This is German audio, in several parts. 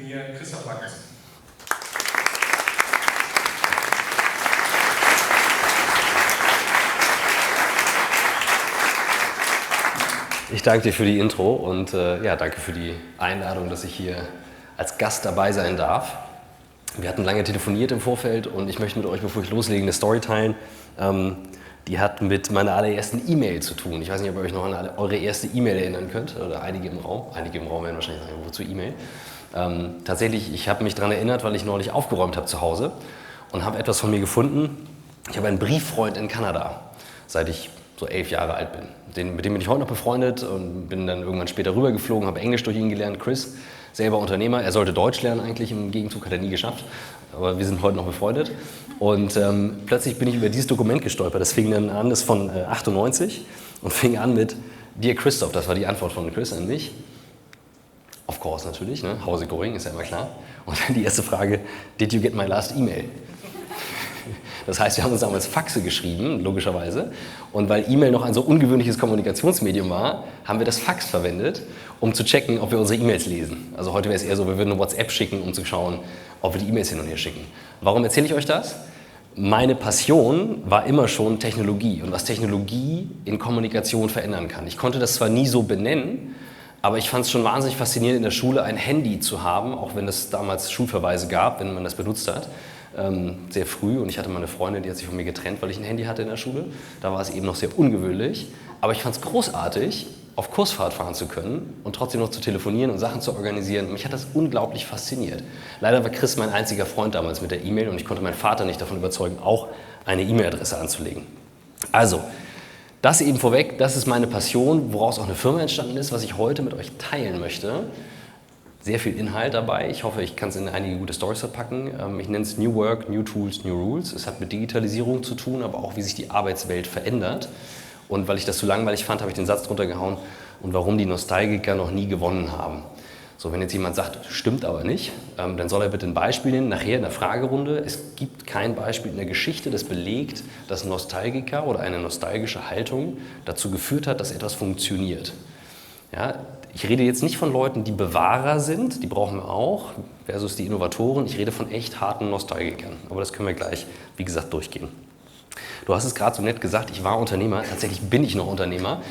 mir Christoph Backes. Ich danke dir für die Intro und danke für die Einladung, dass ich hier als Gast dabei sein darf. Wir hatten lange telefoniert im Vorfeld und ich möchte mit euch, bevor ich loslege, eine Story teilen. Die hat mit meiner allerersten E-Mail zu tun. Ich weiß nicht, ob ihr euch noch an eure erste E-Mail erinnern könnt, oder einige im Raum. Einige im Raum werden wahrscheinlich sagen, wozu E-Mail? Tatsächlich, ich habe mich daran erinnert, weil ich neulich aufgeräumt habe zu Hause und habe etwas von mir gefunden. Ich habe einen Brieffreund in Kanada, seit ich so 11 Jahre alt bin. Mit dem bin ich heute noch befreundet und bin dann irgendwann später rübergeflogen, habe Englisch durch ihn gelernt. Chris, selber Unternehmer, er sollte Deutsch lernen eigentlich, im Gegenzug hat er nie geschafft, aber wir sind heute noch befreundet. Und plötzlich bin ich über dieses Dokument gestolpert, das fing dann an, das ist von 98 und fing an mit Dear Christoph, das war die Antwort von Chris an mich. Of course natürlich, ne? How's it going, ist ja immer klar. Und dann die erste Frage, did you get my last email? Das heißt, wir haben uns damals Faxe geschrieben, logischerweise. Und weil E-Mail noch ein so ungewöhnliches Kommunikationsmedium war, haben wir das Fax verwendet, um zu checken, ob wir unsere E-Mails lesen. Also heute wäre es eher so, wir würden eine WhatsApp schicken, um zu schauen, ob wir die E-Mails hin und her schicken. Warum erzähle ich euch das? Meine Passion war immer schon Technologie und was Technologie in Kommunikation verändern kann. Ich konnte das zwar nie so benennen, aber ich fand es schon wahnsinnig faszinierend, in der Schule ein Handy zu haben, auch wenn es damals Schulverweise gab, wenn man das benutzt hat. Sehr früh und ich hatte mal eine Freundin, die hat sich von mir getrennt, weil ich ein Handy hatte in der Schule. Da war es eben noch sehr ungewöhnlich, aber ich fand es großartig, auf Kursfahrt fahren zu können und trotzdem noch zu telefonieren und Sachen zu organisieren. Mich hat das unglaublich fasziniert. Leider war Chris mein einziger Freund damals mit der E-Mail und ich konnte meinen Vater nicht davon überzeugen, auch eine E-Mail-Adresse anzulegen. Also, das eben vorweg, das ist meine Passion, woraus auch eine Firma entstanden ist, was ich heute mit euch teilen möchte. Sehr viel Inhalt dabei. Ich hoffe, ich kann es in einige gute Storys verpacken. Ich nenne es New Work, New Tools, New Rules. Es hat mit Digitalisierung zu tun, aber auch, wie sich die Arbeitswelt verändert. Und weil ich das so langweilig fand, habe ich den Satz drunter gehauen und warum die Nostalgiker noch nie gewonnen haben. So, wenn jetzt jemand sagt, stimmt aber nicht, dann soll er bitte ein Beispiel nennen, nachher in der Fragerunde. Es gibt kein Beispiel in der Geschichte, das belegt, dass Nostalgiker oder eine nostalgische Haltung dazu geführt hat, dass etwas funktioniert. Ja, ich rede jetzt nicht von Leuten, die Bewahrer sind, die brauchen wir auch, versus die Innovatoren. Ich rede von echt harten Nostalgikern. Aber das können wir gleich, wie gesagt, durchgehen. Du hast es gerade so nett gesagt, ich war Unternehmer. Tatsächlich bin ich noch Unternehmer.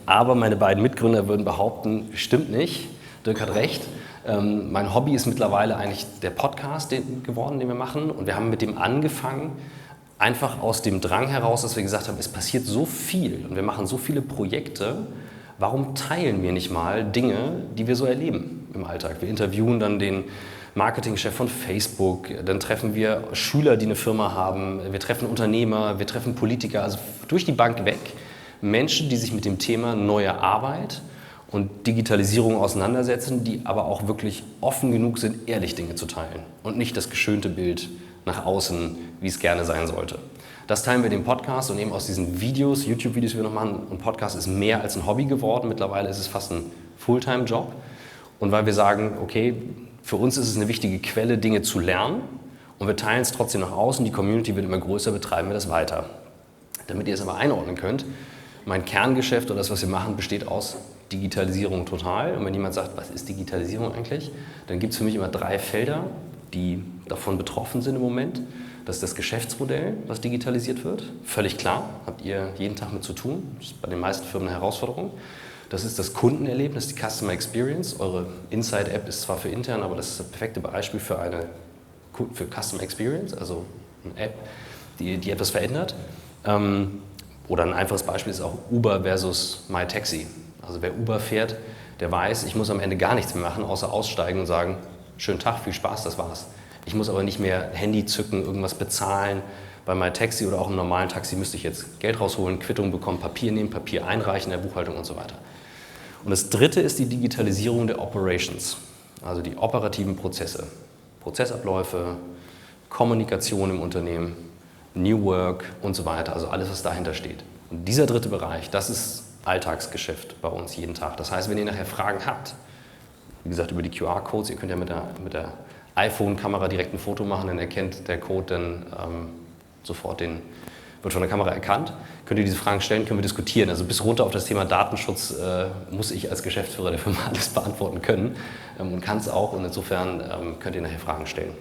Aber meine beiden Mitgründer würden behaupten, stimmt nicht. Dirk hat recht. Mein Hobby ist mittlerweile eigentlich der Podcast geworden, den wir machen. Und wir haben mit dem angefangen, einfach aus dem Drang heraus, dass wir gesagt haben, es passiert so viel und wir machen so viele Projekte. Warum teilen wir nicht mal Dinge, die wir so erleben im Alltag? Wir interviewen dann den Marketingchef von Facebook, dann treffen wir Schüler, die eine Firma haben, wir treffen Unternehmer, wir treffen Politiker, also durch die Bank weg Menschen, die sich mit dem Thema neue Arbeit und Digitalisierung auseinandersetzen, die aber auch wirklich offen genug sind, ehrlich Dinge zu teilen und nicht das geschönte Bild nach außen, wie es gerne sein sollte. Das teilen wir in dem Podcast und eben aus diesen Videos, YouTube-Videos, die wir noch machen. Und Podcast ist mehr als ein Hobby geworden. Mittlerweile ist es fast ein Fulltime-Job. Und weil wir sagen, okay, für uns ist es eine wichtige Quelle, Dinge zu lernen. Und wir teilen es trotzdem nach außen. Die Community wird immer größer, betreiben wir das weiter. Damit ihr es aber einordnen könnt, mein Kerngeschäft oder das, was wir machen, besteht aus Digitalisierung total. Und wenn jemand sagt, was ist Digitalisierung eigentlich, dann gibt es für mich immer 3 Felder, die davon betroffen sind im Moment. Das ist das Geschäftsmodell, was digitalisiert wird. Völlig klar, habt ihr jeden Tag mit zu tun. Das ist bei den meisten Firmen eine Herausforderung. Das ist das Kundenerlebnis, die Customer Experience. Eure Inside-App ist zwar für intern, aber das ist das perfekte Beispiel für Customer Experience, also eine App, die etwas verändert. Oder ein einfaches Beispiel ist auch Uber versus MyTaxi. Also wer Uber fährt, der weiß, ich muss am Ende gar nichts mehr machen, außer aussteigen und sagen, schönen Tag, viel Spaß, das war's. Ich muss aber nicht mehr Handy zücken, irgendwas bezahlen. Bei MyTaxi oder auch im normalen Taxi müsste ich jetzt Geld rausholen, Quittung bekommen, Papier nehmen, Papier einreichen in der Buchhaltung und so weiter. Und das dritte ist die Digitalisierung der Operations, also die operativen Prozesse, Prozessabläufe, Kommunikation im Unternehmen, New Work und so weiter, also alles, was dahinter steht. Und dieser dritte Bereich, das ist Alltagsgeschäft bei uns jeden Tag. Das heißt, wenn ihr nachher Fragen habt, wie gesagt, über die QR-Codes, ihr könnt ja mit der iPhone-Kamera direkt ein Foto machen, dann erkennt der Code dann sofort den wird von der Kamera erkannt, könnt ihr diese Fragen stellen, können wir diskutieren. Also bis runter auf das Thema Datenschutz muss ich als Geschäftsführer der Firma alles beantworten können und kann es auch. Und insofern könnt ihr nachher Fragen stellen.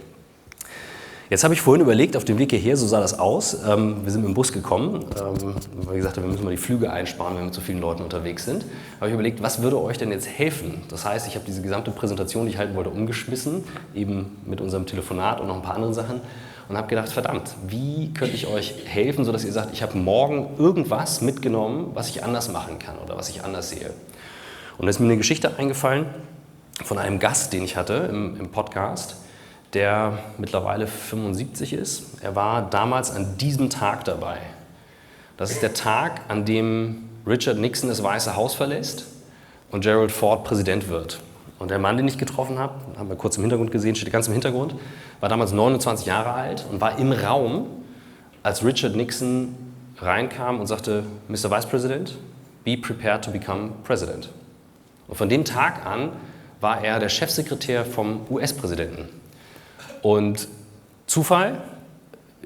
Jetzt habe ich vorhin überlegt, auf dem Weg hierher, so sah das aus. Wir sind mit dem Bus gekommen, weil gesagt haben, wir müssen mal die Flüge einsparen, wenn wir mit so vielen Leuten unterwegs sind. Habe ich überlegt, was würde euch denn jetzt helfen? Das heißt, ich habe diese gesamte Präsentation, die ich halten wollte, umgeschmissen, eben mit unserem Telefonat und noch ein paar anderen Sachen. Und habe gedacht, verdammt, wie könnte ich euch helfen, sodass ihr sagt, ich habe morgen irgendwas mitgenommen, was ich anders machen kann oder was ich anders sehe. Und da ist mir eine Geschichte eingefallen von einem Gast, den ich hatte im Podcast, der mittlerweile 75 ist. Er war damals an diesem Tag dabei. Das ist der Tag, an dem Richard Nixon das Weiße Haus verlässt und Gerald Ford Präsident wird. Und der Mann, den ich getroffen habe, haben wir kurz im Hintergrund gesehen, steht ganz im Hintergrund, war damals 29 Jahre alt und war im Raum, als Richard Nixon reinkam und sagte, Mr. Vice President, be prepared to become President. Und von dem Tag an war er der Chefsekretär vom US-Präsidenten. Und Zufall,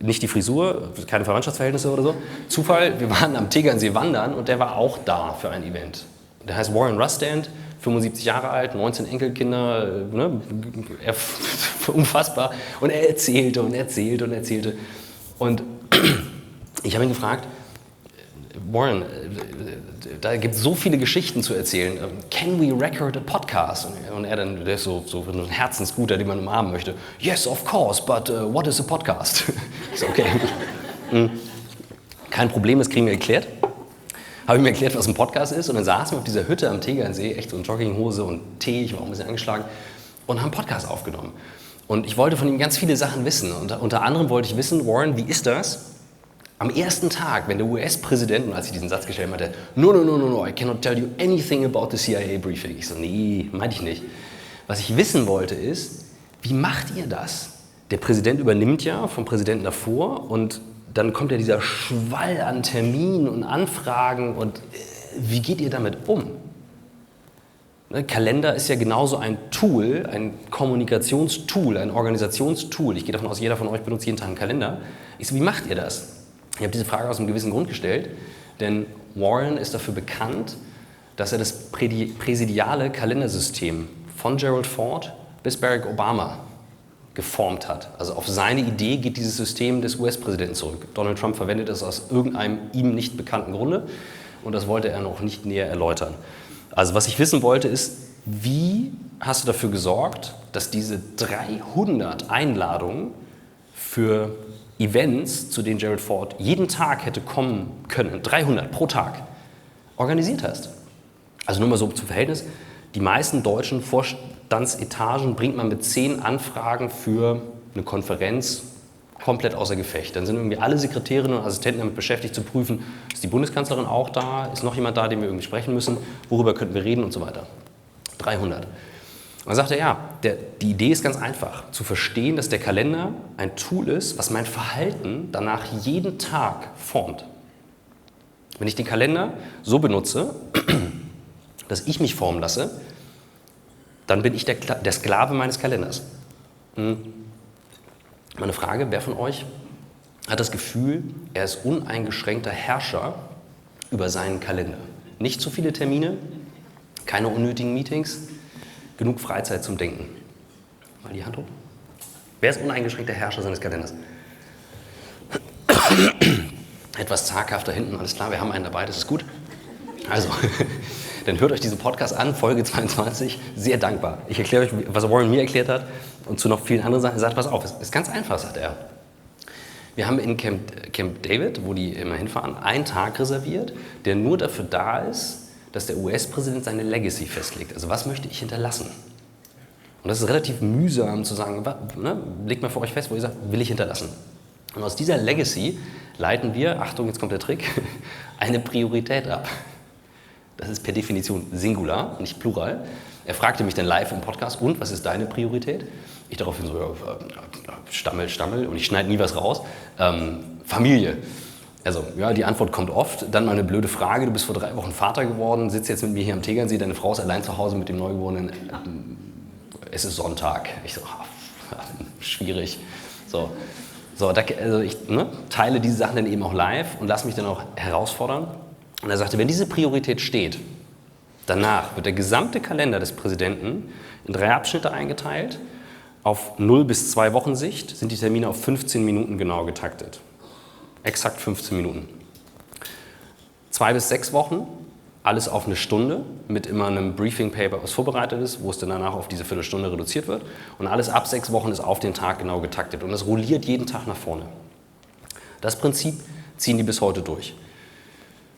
nicht die Frisur, keine Verwandtschaftsverhältnisse oder so, Zufall, wir waren am Tegernsee wandern und der war auch da für ein Event. Der heißt Warren Rustand, 75 Jahre alt, 19 Enkelkinder, ne, unfassbar. Und er erzählte und erzählte und erzählte. Und ich habe ihn gefragt, Warren, da gibt es so viele Geschichten zu erzählen. Can we record a podcast? Und er dann, der ist so ein Herzensguter, den man umarmen möchte. Yes, of course, but what is a podcast? So, okay. Kein Problem, das kriegen wir erklärt. Habe ich mir erklärt, was ein Podcast ist. Und dann saßen wir auf dieser Hütte am Tegernsee, echt so in Jogginghose und Tee, ich war auch ein bisschen angeschlagen, und haben einen Podcast aufgenommen. Und ich wollte von ihm ganz viele Sachen wissen. Und unter anderem wollte ich wissen, Warren, wie ist das? Am ersten Tag, wenn der US-Präsident, und als ich diesen Satz gestellt habe, meinte, no, I cannot tell you anything about the CIA briefing. Ich so, nee, meinte ich nicht. Was ich wissen wollte ist, wie macht ihr das? Der Präsident übernimmt ja vom Präsidenten davor und dann kommt ja dieser Schwall an Terminen und Anfragen und wie geht ihr damit um? Kalender ist ja genauso ein Tool, ein Kommunikationstool, ein Organisationstool. Ich gehe davon aus, jeder von euch benutzt jeden Tag einen Kalender. Ich so, wie macht ihr das? Ich habe diese Frage aus einem gewissen Grund gestellt, denn Warren ist dafür bekannt, dass er das präsidiale Kalendersystem von Gerald Ford bis Barack Obama geformt hat. Also auf seine Idee geht dieses System des US-Präsidenten zurück. Donald Trump verwendet es aus irgendeinem ihm nicht bekannten Grunde und das wollte er noch nicht näher erläutern. Also was ich wissen wollte ist, wie hast du dafür gesorgt, dass diese 300 Einladungen für Events, zu denen Gerald Ford jeden Tag hätte kommen können, 300 pro Tag, organisiert hast? Also nur mal so zum Verhältnis, die meisten deutschen Vorstandsetagen bringt man mit 10 Anfragen für eine Konferenz komplett außer Gefecht. Dann sind irgendwie alle Sekretärinnen und Assistenten damit beschäftigt zu prüfen, ist die Bundeskanzlerin auch da, ist noch jemand da, den wir irgendwie sprechen müssen, worüber könnten wir reden und so weiter. 300. Und dann sagt er, ja, die Idee ist ganz einfach, zu verstehen, dass der Kalender ein Tool ist, was mein Verhalten danach jeden Tag formt. Wenn ich den Kalender so benutze, dass ich mich formen lasse, dann bin ich der Sklave meines Kalenders. Meine Frage, wer von euch hat das Gefühl, er ist uneingeschränkter Herrscher über seinen Kalender? Nicht zu viele Termine, keine unnötigen Meetings, genug Freizeit zum Denken. Mal die Hand hoch. Wer ist uneingeschränkter Herrscher seines Kalenders? Etwas zaghafter hinten, alles klar, wir haben einen dabei, das ist gut. Also, dann hört euch diesen Podcast an, Folge 22, sehr dankbar. Ich erkläre euch, was Warren mir erklärt hat und zu noch vielen anderen Sachen. Er sagt, pass auf, es ist ganz einfach, sagt er. Wir haben in Camp David, wo die immer hinfahren, einen Tag reserviert, der nur dafür da ist, dass der US-Präsident seine Legacy festlegt. Also was möchte ich hinterlassen? Und das ist relativ mühsam zu sagen, legt mal für euch fest, wo ihr sagt, will ich hinterlassen. Und aus dieser Legacy leiten wir, Achtung, jetzt kommt der Trick, eine Priorität ab. Das ist per Definition Singular, nicht Plural. Er fragte mich dann live im Podcast, und was ist deine Priorität? Ich daraufhin so, Stammel, und ich schneide nie was raus. Familie. Also, ja, die Antwort kommt oft. Dann mal eine blöde Frage, du bist vor 3 Wochen Vater geworden, sitzt jetzt mit mir hier am Tegernsee, deine Frau ist allein zu Hause mit dem Neugeborenen. Es ist Sonntag. Ich so, schwierig. So. So, also ich teile diese Sachen dann eben auch live und lasse mich dann auch herausfordern. Und er sagte, wenn diese Priorität steht, danach wird der gesamte Kalender des Präsidenten in 3 Abschnitte eingeteilt. Auf 0 bis 2 Wochen Sicht sind die Termine auf 15 Minuten genau getaktet. Exakt 15 Minuten. 2 bis 6 Wochen, alles auf 1 Stunde, mit immer einem Briefing-Paper, was vorbereitet ist, wo es dann danach auf diese Viertelstunde reduziert wird. Und alles ab 6 Wochen ist auf den Tag genau getaktet. Und das rolliert jeden Tag nach vorne. Das Prinzip ziehen die bis heute durch.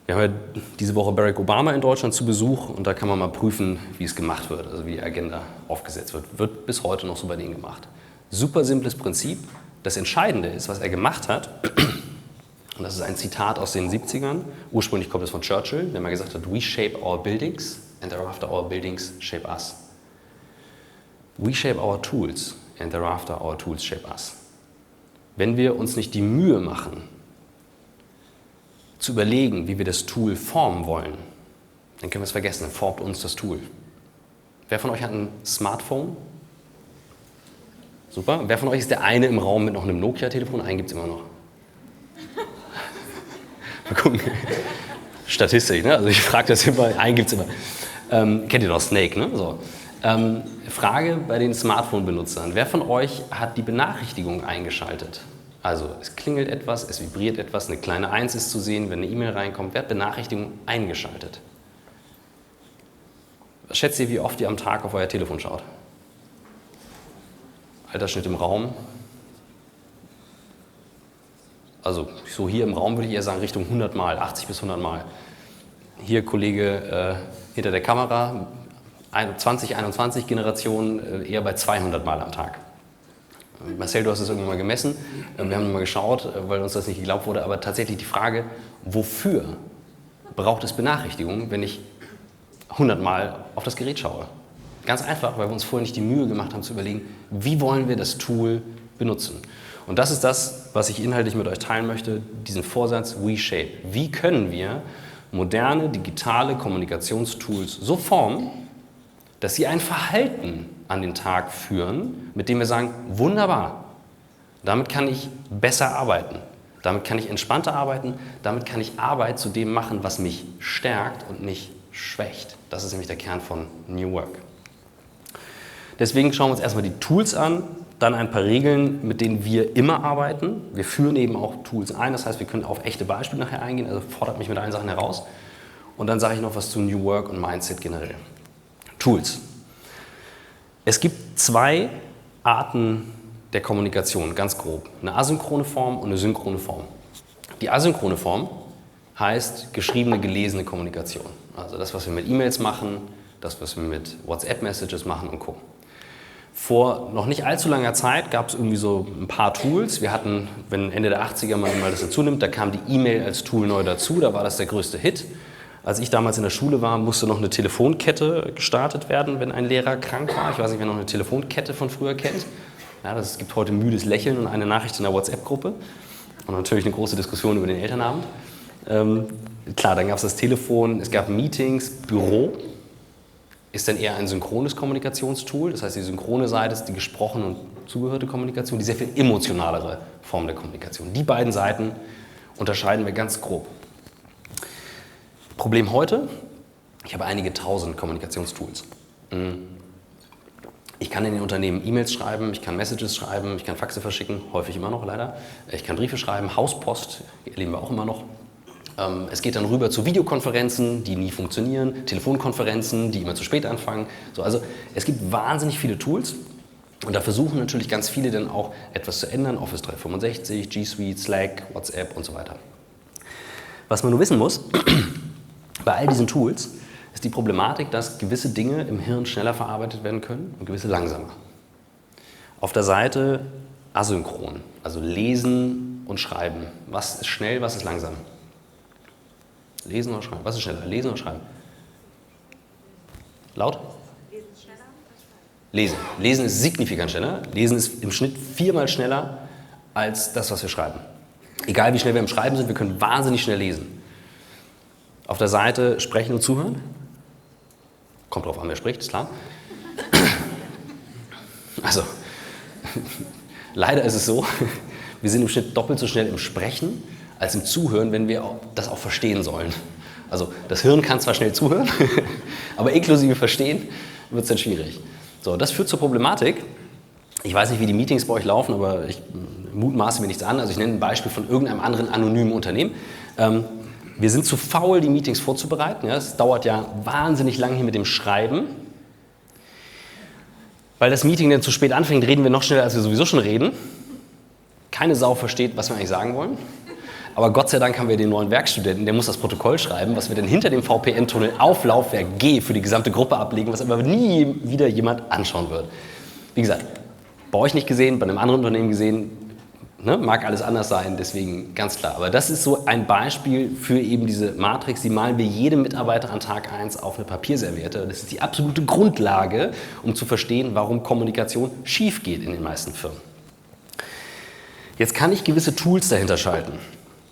Wir haben ja diese Woche Barack Obama in Deutschland zu Besuch und da kann man mal prüfen, wie es gemacht wird, also wie die Agenda aufgesetzt wird. Wird bis heute noch so bei denen gemacht. Super simples Prinzip. Das Entscheidende ist, was er gemacht hat, und das ist ein Zitat aus den 70ern, ursprünglich kommt es von Churchill, der mal gesagt hat, we shape our buildings and thereafter our buildings shape us. We shape our tools and thereafter our tools shape us. Wenn wir uns nicht die Mühe machen, zu überlegen, wie wir das Tool formen wollen, dann können wir es vergessen, dann formt uns das Tool. Wer von euch hat ein Smartphone? Super. Wer von euch ist der eine im Raum mit noch einem Nokia-Telefon? Einen gibt es immer noch. Mal gucken. Statistik, ne? Also ich frage das immer, einen gibt es immer. Kennt ihr doch Snake, ne? So. Frage bei den Smartphone-Benutzern. Wer von euch hat die Benachrichtigung eingeschaltet? Also es klingelt etwas, es vibriert etwas, eine kleine 1 ist zu sehen, wenn eine E-Mail reinkommt. Wer hat Benachrichtigungen eingeschaltet? Was schätzt ihr, wie oft ihr am Tag auf euer Telefon schaut? Altersschnitt im Raum? Also so hier im Raum würde ich eher sagen Richtung 100 Mal, 80 bis 100 Mal. Hier Kollege hinter der Kamera, 2021 Generation eher bei 200 Mal am Tag. Marcel, du hast es irgendwann mal gemessen, wir haben mal geschaut, weil uns das nicht geglaubt wurde, aber tatsächlich die Frage, wofür braucht es Benachrichtigungen, wenn ich 100 Mal auf das Gerät schaue? Ganz einfach, weil wir uns vorher nicht die Mühe gemacht haben zu überlegen, wie wollen wir das Tool benutzen. Und das ist das, was ich inhaltlich mit euch teilen möchte, diesen Vorsatz WeShape. Wie können wir moderne, digitale Kommunikationstools so formen, dass sie ein Verhalten an den Tag führen, mit dem wir sagen, wunderbar, damit kann ich besser arbeiten, damit kann ich entspannter arbeiten, damit kann ich Arbeit zu dem machen, was mich stärkt und nicht schwächt. Das ist nämlich der Kern von New Work. Deswegen schauen wir uns erstmal die Tools an, dann ein paar Regeln, mit denen wir immer arbeiten. Wir führen eben auch Tools ein, das heißt, wir können auf echte Beispiele nachher eingehen, also fordert mich mit allen Sachen heraus. Und dann sage ich noch was zu New Work und Mindset generell. Tools. Es gibt 2 Arten der Kommunikation, ganz grob. Eine asynchrone Form und eine synchrone Form. Die asynchrone Form heißt geschriebene, gelesene Kommunikation. Also das, was wir mit E-Mails machen, das, was wir mit WhatsApp-Messages machen und Co. Vor noch nicht allzu langer Zeit gab es irgendwie so ein paar Tools. Wir hatten, wenn Ende der 80er mal das dazu nimmt, da kam die E-Mail als Tool neu dazu, da war das der größte Hit. Als ich damals in der Schule war, musste noch eine Telefonkette gestartet werden, wenn ein Lehrer krank war. Ich weiß nicht, wer noch eine Telefonkette von früher kennt. Ja, es gibt heute müdes Lächeln und eine Nachricht in der WhatsApp-Gruppe. Und natürlich eine große Diskussion über den Elternabend. Klar, dann gab es das Telefon, es gab Meetings, Büro. Ist dann eher ein synchrones Kommunikationstool. Das heißt, die synchrone Seite ist die gesprochene und zugehörte Kommunikation, die sehr viel emotionalere Form der Kommunikation. Die beiden Seiten unterscheiden wir ganz grob. Problem heute, ich habe einige tausend Kommunikationstools. Ich kann in den Unternehmen E-Mails schreiben, ich kann Messages schreiben, ich kann Faxe verschicken, häufig immer noch leider. Ich kann Briefe schreiben, Hauspost erleben wir auch immer noch. Es geht dann rüber zu Videokonferenzen, die nie funktionieren, Telefonkonferenzen, die immer zu spät anfangen. So, also es gibt wahnsinnig viele Tools und da versuchen natürlich ganz viele dann auch etwas zu ändern. Office 365, G Suite, Slack, WhatsApp und so weiter. Was man nur wissen muss, bei all diesen Tools ist die Problematik, dass gewisse Dinge im Hirn schneller verarbeitet werden können und gewisse langsamer. Auf der Seite asynchron, also lesen und schreiben. Was ist schnell, was ist langsam? Lesen oder schreiben? Was ist schneller? Lesen oder schreiben? Laut? Lesen ist schneller als schreiben. Lesen. Lesen ist signifikant schneller. Lesen ist im Schnitt 4-mal schneller als das, was wir schreiben. Egal wie schnell wir im Schreiben sind, wir können wahnsinnig schnell lesen. Auf der Seite sprechen und zuhören. Kommt drauf an, wer spricht, ist klar. Also, Leider ist es so, wir sind im Schnitt doppelt so schnell im Sprechen als im Zuhören, wenn wir das auch verstehen sollen. Also das Hirn kann zwar schnell zuhören, aber inklusive Verstehen wird es dann schwierig. So, das führt zur Problematik. Ich weiß nicht, wie die Meetings bei euch laufen, aber ich mutmaße mir nichts an. Also ich nenne ein Beispiel von irgendeinem anderen anonymen Unternehmen. Wir sind zu faul, die Meetings vorzubereiten. Ja, es dauert ja wahnsinnig lang hier mit dem Schreiben. Weil das Meeting dann zu spät anfängt, reden wir noch schneller, als wir sowieso schon reden. Keine Sau versteht, was wir eigentlich sagen wollen. Aber Gott sei Dank haben wir den neuen Werkstudenten, der muss das Protokoll schreiben, was wir dann hinter dem VPN-Tunnel auf Laufwerk G für die gesamte Gruppe ablegen, was aber nie wieder jemand anschauen wird. Wie gesagt, bei euch nicht gesehen, bei einem anderen Unternehmen gesehen, ne, mag alles anders sein, deswegen ganz klar. Aber das ist so ein Beispiel für eben diese Matrix, die malen wir jedem Mitarbeiter an Tag 1 auf eine Papierserviette. Das ist die absolute Grundlage, um zu verstehen, warum Kommunikation schief geht in den meisten Firmen. Jetzt kann ich gewisse Tools dahinter schalten.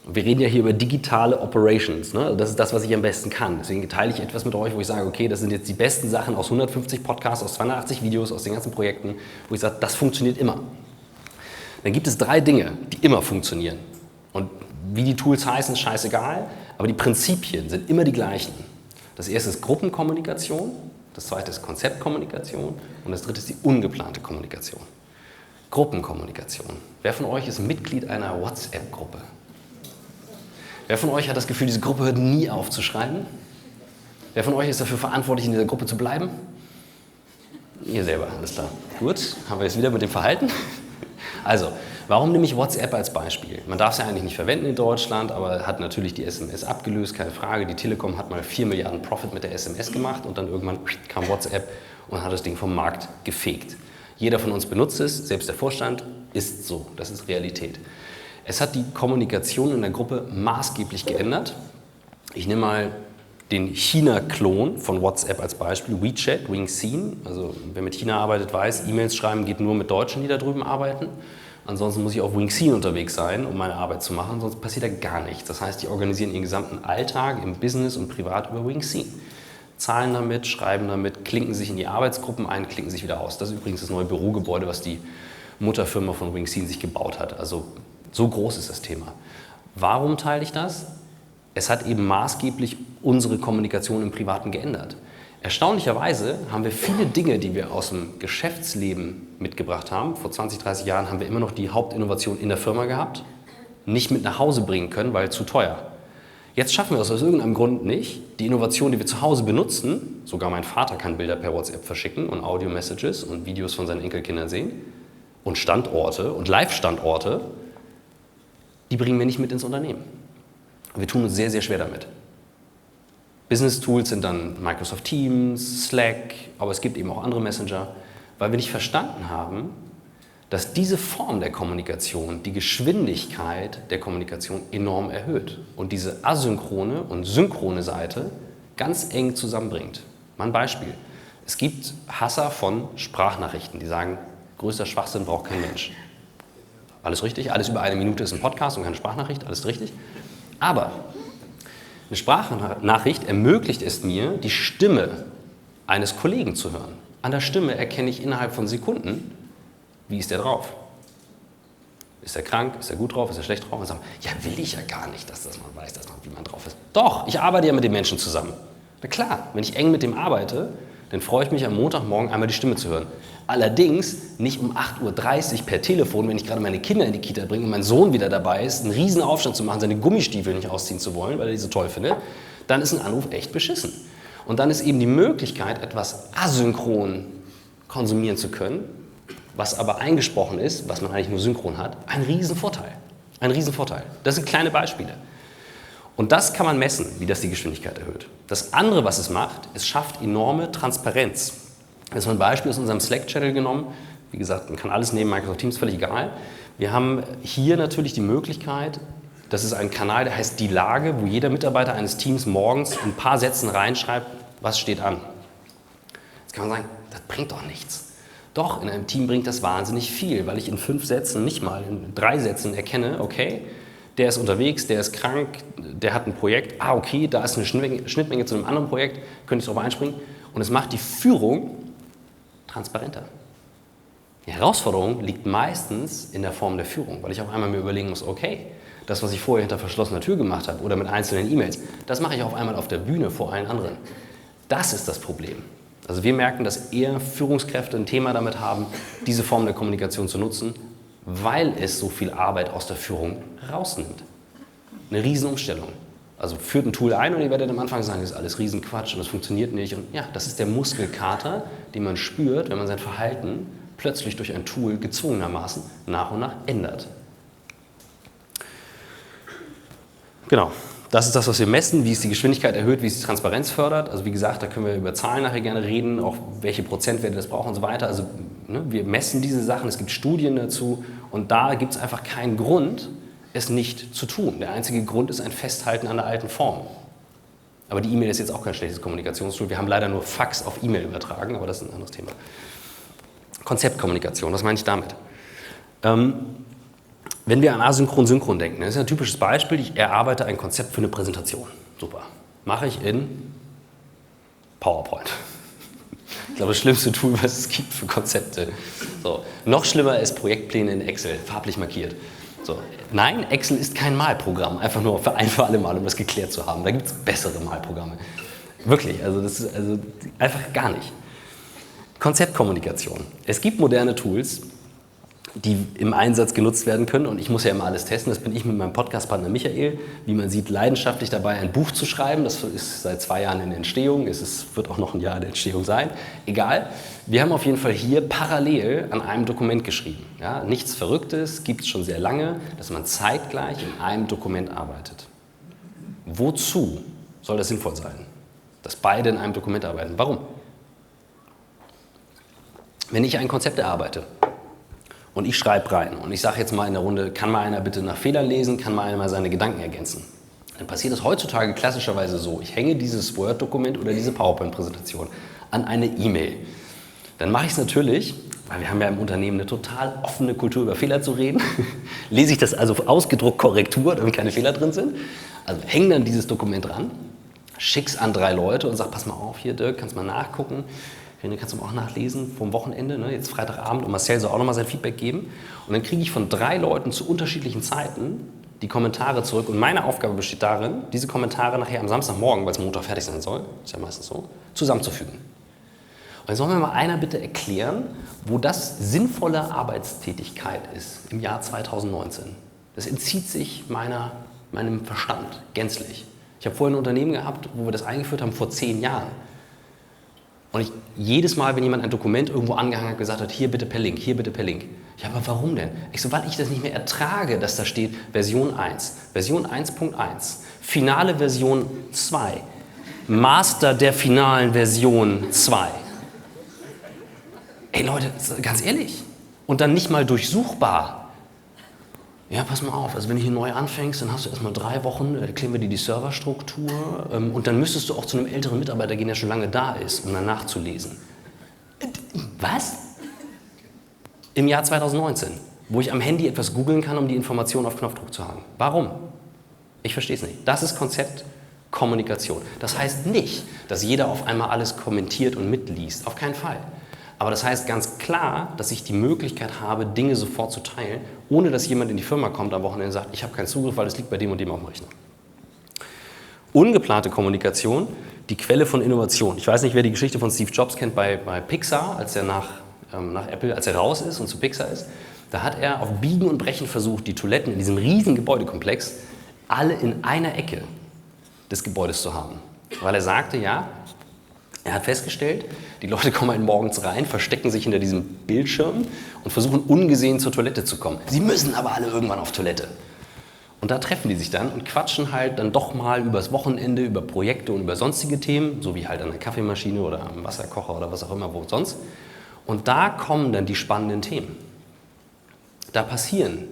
Wir reden ja hier über digitale Operations, ne? Das ist das, was ich am besten kann. Deswegen teile ich etwas mit euch, wo ich sage, okay, das sind jetzt die besten Sachen aus 150 Podcasts, aus 280 Videos, aus den ganzen Projekten, wo ich sage, das funktioniert immer. Dann gibt es 3 Dinge, die immer funktionieren. Und wie die Tools heißen, ist scheißegal, aber die Prinzipien sind immer die gleichen. Das erste ist Gruppenkommunikation, das zweite ist Konzeptkommunikation und das dritte ist die ungeplante Kommunikation. Gruppenkommunikation. Wer von euch ist Mitglied einer WhatsApp-Gruppe? Wer von euch hat das Gefühl, diese Gruppe hört nie auf zu schreiben? Wer von euch ist dafür verantwortlich, in dieser Gruppe zu bleiben? Ihr selber, alles klar. Gut, haben wir jetzt wieder mit dem Verhalten. Also, warum nehme ich WhatsApp als Beispiel? Man darf es ja eigentlich nicht verwenden in Deutschland, aber hat natürlich die SMS abgelöst, keine Frage. Die Telekom hat mal 4 Milliarden Profit mit der SMS gemacht und dann irgendwann kam WhatsApp und hat das Ding vom Markt gefegt. Jeder von uns benutzt es, selbst der Vorstand, ist so, das ist Realität. Es hat die Kommunikation in der Gruppe maßgeblich geändert. Ich nehme mal den China-Klon von WhatsApp als Beispiel, WeChat, Wingxin. Also wer mit China arbeitet, weiß, E-Mails schreiben geht nur mit Deutschen, die da drüben arbeiten. Ansonsten muss ich auf Wingxin unterwegs sein, um meine Arbeit zu machen, sonst passiert da gar nichts. Das heißt, die organisieren ihren gesamten Alltag im Business und privat über Wingxin. Zahlen damit, schreiben damit, klinken sich in die Arbeitsgruppen ein, klinken sich wieder aus. Das ist übrigens das neue Bürogebäude, was die Mutterfirma von Wingxin sich gebaut hat. Also so groß ist das Thema. Warum teile ich das? Es hat eben maßgeblich unsere Kommunikation im Privaten geändert. Erstaunlicherweise haben wir viele Dinge, die wir aus dem Geschäftsleben mitgebracht haben. Vor 20, 30 Jahren haben wir immer noch die Hauptinnovation in der Firma gehabt, nicht mit nach Hause bringen können, weil zu teuer. Jetzt schaffen wir es aus irgendeinem Grund nicht. Die Innovation, die wir zu Hause benutzen, sogar mein Vater kann Bilder per WhatsApp verschicken und Audio-Messages und Videos von seinen Enkelkindern sehen und Standorte und Live-Standorte, die bringen wir nicht mit ins Unternehmen. Wir tun uns sehr, sehr schwer damit. Business-Tools sind dann Microsoft Teams, Slack, aber es gibt eben auch andere Messenger, weil wir nicht verstanden haben, dass diese Form der Kommunikation die Geschwindigkeit der Kommunikation enorm erhöht und diese asynchrone und synchrone Seite ganz eng zusammenbringt. Mal ein Beispiel. Es gibt Hasser von Sprachnachrichten, die sagen, größter Schwachsinn braucht kein Mensch. Alles richtig, alles über 1 Minute ist ein Podcast und keine Sprachnachricht, alles richtig. Aber eine Sprachnachricht ermöglicht es mir, die Stimme eines Kollegen zu hören. An der Stimme erkenne ich innerhalb von Sekunden, wie ist der drauf? Ist er krank? Ist er gut drauf? Ist er schlecht drauf? Und sagen, ja, will ich ja gar nicht, dass das man weiß, wie man drauf ist. Doch, ich arbeite ja mit den Menschen zusammen. Na klar, wenn ich eng mit dem arbeite, dann freue ich mich am Montagmorgen einmal die Stimme zu hören. Allerdings nicht um 8:30 Uhr per Telefon, wenn ich gerade meine Kinder in die Kita bringe und mein Sohn wieder dabei ist, einen riesen Aufstand zu machen, seine Gummistiefel nicht ausziehen zu wollen, weil er die so toll findet, dann ist ein Anruf echt beschissen. Und dann ist eben die Möglichkeit, etwas asynchron konsumieren zu können, was aber eingesprochen ist, was man eigentlich nur synchron hat, ein Riesenvorteil. Ein Riesenvorteil. Das sind kleine Beispiele. Und das kann man messen, wie das die Geschwindigkeit erhöht. Das andere, was es macht, es schafft enorme Transparenz. Das ist ein Beispiel aus unserem Slack-Channel genommen. Wie gesagt, man kann alles nehmen, Microsoft Teams, völlig egal. Wir haben hier natürlich die Möglichkeit, das ist ein Kanal, der heißt Die Lage, wo jeder Mitarbeiter eines Teams morgens in ein paar Sätzen reinschreibt, was steht an. Jetzt kann man sagen, das bringt doch nichts. Doch, in einem Team bringt das wahnsinnig viel, weil ich in 5 Sätzen, nicht mal in 3 Sätzen erkenne, okay, der ist unterwegs, der ist krank, der hat ein Projekt, okay, da ist eine Schnittmenge zu einem anderen Projekt, könnte ich darauf einspringen. Und es macht die Führung transparenter. Die Herausforderung liegt meistens in der Form der Führung, weil ich auf einmal mir überlegen muss, okay, das, was ich vorher hinter verschlossener Tür gemacht habe oder mit einzelnen E-Mails, das mache ich auf einmal auf der Bühne vor allen anderen. Das ist das Problem. Also wir merken, dass eher Führungskräfte ein Thema damit haben, diese Form der Kommunikation zu nutzen, weil es so viel Arbeit aus der Führung rausnimmt. Eine Riesenumstellung. Also führt ein Tool ein und ihr werdet am Anfang sagen, das ist alles Riesenquatsch und das funktioniert nicht. Und ja, das ist der Muskelkater, den man spürt, wenn man sein Verhalten plötzlich durch ein Tool gezwungenermaßen nach und nach ändert. Genau, das ist das, was wir messen, wie es die Geschwindigkeit erhöht, wie es die Transparenz fördert. Also wie gesagt, da können wir über Zahlen nachher gerne reden, auch welche Prozentwerte das braucht und so weiter. Also wir messen diese Sachen, es gibt Studien dazu und da gibt es einfach keinen Grund, es nicht zu tun. Der einzige Grund ist ein Festhalten an der alten Form. Aber die E-Mail ist jetzt auch kein schlechtes Kommunikationstool. Wir haben leider nur Fax auf E-Mail übertragen, aber das ist ein anderes Thema. Konzeptkommunikation, was meine ich damit? Wenn wir an Asynchron-Synchron denken, das ist ein typisches Beispiel, ich erarbeite ein Konzept für eine Präsentation. Super. Mache ich in PowerPoint. Ich glaube, das schlimmste Tool, was es gibt für Konzepte. So. Noch schlimmer ist Projektpläne in Excel, farblich markiert. So. Nein, Excel ist kein Malprogramm, einfach nur für ein für alle Mal, um das geklärt zu haben. Da gibt es bessere Malprogramme. Wirklich, also das ist also einfach gar nicht. Konzeptkommunikation. Es gibt moderne Tools, die im Einsatz genutzt werden können und ich muss ja immer alles testen. Das bin ich mit meinem Podcastpartner Michael, wie man sieht, leidenschaftlich dabei, ein Buch zu schreiben. Das ist seit 2 Jahren in Entstehung, es wird auch noch ein Jahr in Entstehung sein. Egal, wir haben auf jeden Fall hier parallel an einem Dokument geschrieben. Ja, nichts Verrücktes, gibt es schon sehr lange, dass man zeitgleich in einem Dokument arbeitet. Wozu soll das sinnvoll sein, dass beide in einem Dokument arbeiten? Warum? Wenn ich ein Konzept erarbeite, und ich schreibe rein und ich sage jetzt mal in der Runde, kann mal einer bitte nach Fehlern lesen, kann mal einer mal seine Gedanken ergänzen. Dann passiert es heutzutage klassischerweise so, ich hänge dieses Word-Dokument oder diese PowerPoint-Präsentation an eine E-Mail. Dann mache ich es natürlich, weil wir haben ja im Unternehmen eine total offene Kultur, über Fehler zu reden, lese ich das also ausgedruckt Korrektur, damit keine Fehler drin sind. Also hänge dann dieses Dokument ran, schick's an 3 Leute und sage, pass mal auf, hier Dirk, kannst mal nachgucken. René, kannst du auch nachlesen vom Wochenende, ne? Jetzt Freitagabend und Marcel soll auch nochmal sein Feedback geben. Und dann kriege ich von 3 Leuten zu unterschiedlichen Zeiten die Kommentare zurück. Und meine Aufgabe besteht darin, diese Kommentare nachher am Samstagmorgen, weil es Montag fertig sein soll, ist ja meistens so, zusammenzufügen. Und jetzt soll mir mal einer bitte erklären, wo das sinnvolle Arbeitstätigkeit ist im Jahr 2019. Das entzieht sich meinem Verstand gänzlich. Ich habe vorher ein Unternehmen gehabt, wo wir das eingeführt haben vor 10 Jahren. Und jedes Mal, wenn jemand ein Dokument irgendwo angehangen hat, gesagt hat, hier bitte per Link, hier bitte per Link. Ja, aber warum denn? Ich so, weil ich das nicht mehr ertrage, dass da steht Version 1, Version 1.1, finale Version 2, Master der finalen Version 2. Ey Leute, ganz ehrlich. Und dann nicht mal durchsuchbar. Ja, pass mal auf, also wenn du hier neu anfängst, dann hast du erstmal 3 Wochen, erklären wir dir die Serverstruktur und dann müsstest du auch zu einem älteren Mitarbeiter gehen, der schon lange da ist, um dann nachzulesen. Was? Im Jahr 2019, wo ich am Handy etwas googeln kann, um die Information auf Knopfdruck zu haben. Warum? Ich verstehe es nicht. Das ist Konzeptkommunikation. Das heißt nicht, dass jeder auf einmal alles kommentiert und mitliest. Auf keinen Fall. Aber das heißt ganz klar, dass ich die Möglichkeit habe, Dinge sofort zu teilen, ohne dass jemand in die Firma kommt am Wochenende und sagt, ich habe keinen Zugriff, weil es liegt bei dem und dem auf dem Rechner. Ungeplante Kommunikation, die Quelle von Innovation. Ich weiß nicht, wer die Geschichte von Steve Jobs kennt bei Pixar, als er nach Apple, als er raus ist und zu Pixar ist. Da hat er auf Biegen und Brechen versucht, die Toiletten in diesem riesen Gebäudekomplex alle in einer Ecke des Gebäudes zu haben. Weil er sagte, ja, er hat festgestellt, die Leute kommen halt morgens rein, verstecken sich hinter diesem Bildschirm und versuchen ungesehen zur Toilette zu kommen. Sie müssen aber alle irgendwann auf Toilette. Und da treffen die sich dann und quatschen halt dann doch mal übers Wochenende, über Projekte und über sonstige Themen, so wie halt an der Kaffeemaschine oder am Wasserkocher oder was auch immer, wo sonst. Und da kommen dann die spannenden Themen. Da passieren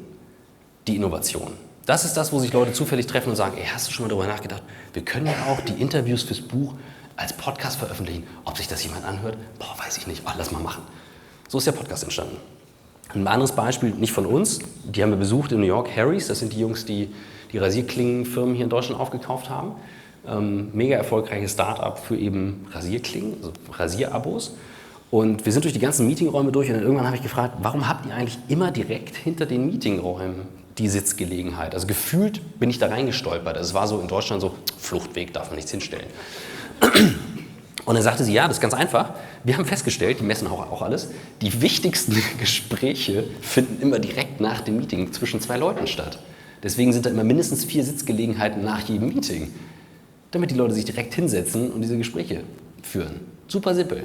die Innovationen. Das ist das, wo sich Leute zufällig treffen und sagen, ey, hast du schon mal darüber nachgedacht, wir können ja auch die Interviews fürs Buch als Podcast veröffentlichen. Ob sich das jemand anhört? Boah, weiß ich nicht. Lass mal machen. So ist der Podcast entstanden. Ein anderes Beispiel, nicht von uns, die haben wir besucht in New York, Harry's. Das sind die Jungs, die die Rasierklingenfirmen hier in Deutschland aufgekauft haben. Mega erfolgreiches Start-up für eben Rasierklingen, also Rasierabos. Und wir sind durch die ganzen Meetingräume durch und dann irgendwann habe ich gefragt, warum habt ihr eigentlich immer direkt hinter den Meetingräumen die Sitzgelegenheit? Also gefühlt bin ich da reingestolpert. Es war so in Deutschland so, Fluchtweg, darf man nichts hinstellen. Und dann sagte sie, ja, das ist ganz einfach. Wir haben festgestellt, die messen auch alles, die wichtigsten Gespräche finden immer direkt nach dem Meeting zwischen zwei Leuten statt. Deswegen sind da immer mindestens 4 Sitzgelegenheiten nach jedem Meeting, damit die Leute sich direkt hinsetzen und diese Gespräche führen. Super simpel.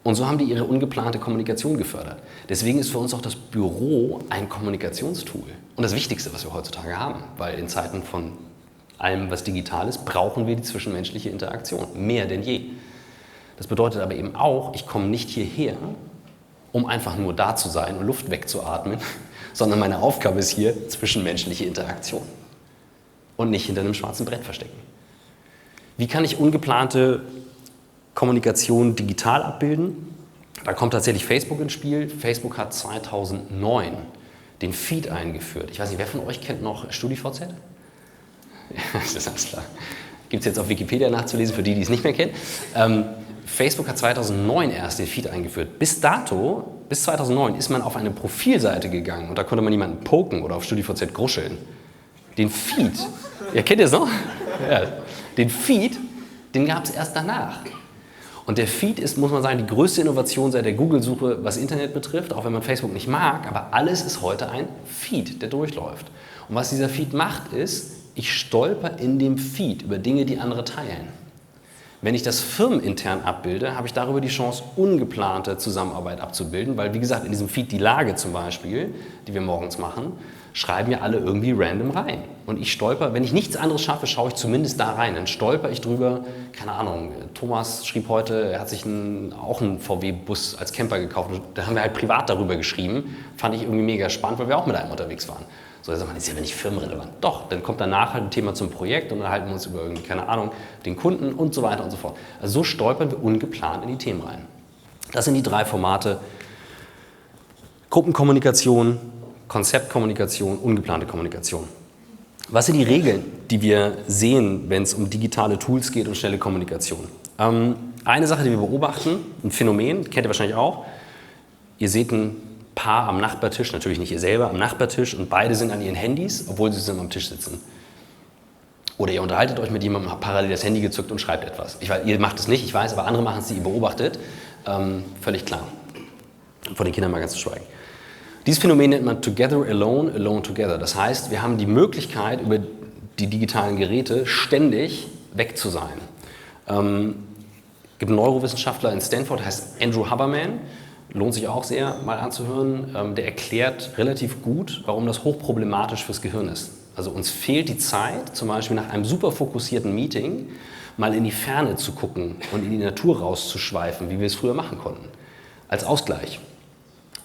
Und so haben die ihre ungeplante Kommunikation gefördert. Deswegen ist für uns auch das Büro ein Kommunikationstool. Und das Wichtigste, was wir heutzutage haben. Weil in Zeiten von allem, was digital ist, brauchen wir die zwischenmenschliche Interaktion. Mehr denn je. Das bedeutet aber eben auch, ich komme nicht hierher, um einfach nur da zu sein und Luft wegzuatmen, sondern meine Aufgabe ist hier zwischenmenschliche Interaktion. Und nicht hinter einem schwarzen Brett verstecken. Wie kann ich ungeplante Kommunikation digital abbilden? Da kommt tatsächlich Facebook ins Spiel. Facebook hat 2009 den Feed eingeführt. Ich weiß nicht, wer von euch kennt noch StudiVZ? Ja, das ist alles klar. Gibt es jetzt auf Wikipedia nachzulesen, für die, die es nicht mehr kennen. Facebook hat 2009 erst den Feed eingeführt. Bis dato, bis 2009, ist man auf eine Profilseite gegangen und da konnte man jemanden poken oder auf StudiVZ gruscheln. Den Feed, ja, kennt ihr es noch? Ja. Den Feed, den gab es erst danach. Und der Feed ist, muss man sagen, die größte Innovation seit der Google-Suche, was Internet betrifft, auch wenn man Facebook nicht mag, aber alles ist heute ein Feed, der durchläuft. Und was dieser Feed macht, ist, ich stolper in dem Feed über Dinge, die andere teilen. Wenn ich das firmenintern abbilde, habe ich darüber die Chance, ungeplante Zusammenarbeit abzubilden, weil, wie gesagt, in diesem Feed die Lage zum Beispiel, die wir morgens machen, schreiben ja alle irgendwie random rein. Und ich stolper, wenn ich nichts anderes schaffe, schaue ich zumindest da rein. Dann stolper ich drüber, keine Ahnung, Thomas schrieb heute, er hat sich auch einen VW-Bus als Camper gekauft. Da haben wir halt privat darüber geschrieben. Fand ich irgendwie mega spannend, weil wir auch mit einem unterwegs waren. So, da sagt man, das ist ja nicht firmenrelevant. Doch, dann kommt danach halt ein Thema zum Projekt und dann halten wir uns über irgendwie, keine Ahnung, den Kunden und so weiter und so fort. Also so stolpern wir ungeplant in die Themen rein. Das sind die 3 Formate: Gruppenkommunikation, Konzeptkommunikation, ungeplante Kommunikation. Was sind die Regeln, die wir sehen, wenn es um digitale Tools geht und schnelle Kommunikation? Eine Sache, die wir beobachten, ein Phänomen, kennt ihr wahrscheinlich auch. Ihr seht ein Paar am Nachbartisch, natürlich nicht ihr selber, am Nachbartisch und beide sind an ihren Handys, obwohl sie zusammen am Tisch sitzen. Oder ihr unterhaltet euch mit jemandem, habt parallel das Handy gezückt und schreibt etwas. Ihr macht es nicht, ich weiß, aber andere machen es, die ihr beobachtet. Völlig klar. Von den Kindern mal ganz zu schweigen. Dieses Phänomen nennt man Together Alone, Alone Together. Das heißt, wir haben die Möglichkeit, über die digitalen Geräte ständig weg zu sein. Es gibt einen Neurowissenschaftler in Stanford, heißt Andrew Huberman, lohnt sich auch sehr mal anzuhören. Der erklärt relativ gut, warum das hochproblematisch fürs Gehirn ist. Also uns fehlt die Zeit, zum Beispiel nach einem super fokussierten Meeting, mal in die Ferne zu gucken und in die Natur rauszuschweifen, wie wir es früher machen konnten, als Ausgleich.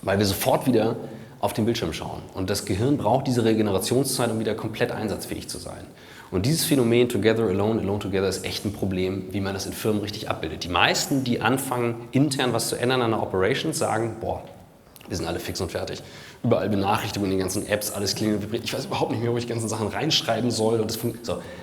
Weil wir sofort wieder auf den Bildschirm schauen. Und das Gehirn braucht diese Regenerationszeit, um wieder komplett einsatzfähig zu sein. Und dieses Phänomen Together Alone, Alone Together ist echt ein Problem, wie man das in Firmen richtig abbildet. Die meisten, die anfangen, intern was zu ändern an der Operations, sagen, boah, wir sind alle fix und fertig. Überall Benachrichtigungen in den ganzen Apps, alles klingelt, ich weiß überhaupt nicht mehr, wo ich die ganzen Sachen reinschreiben soll. Und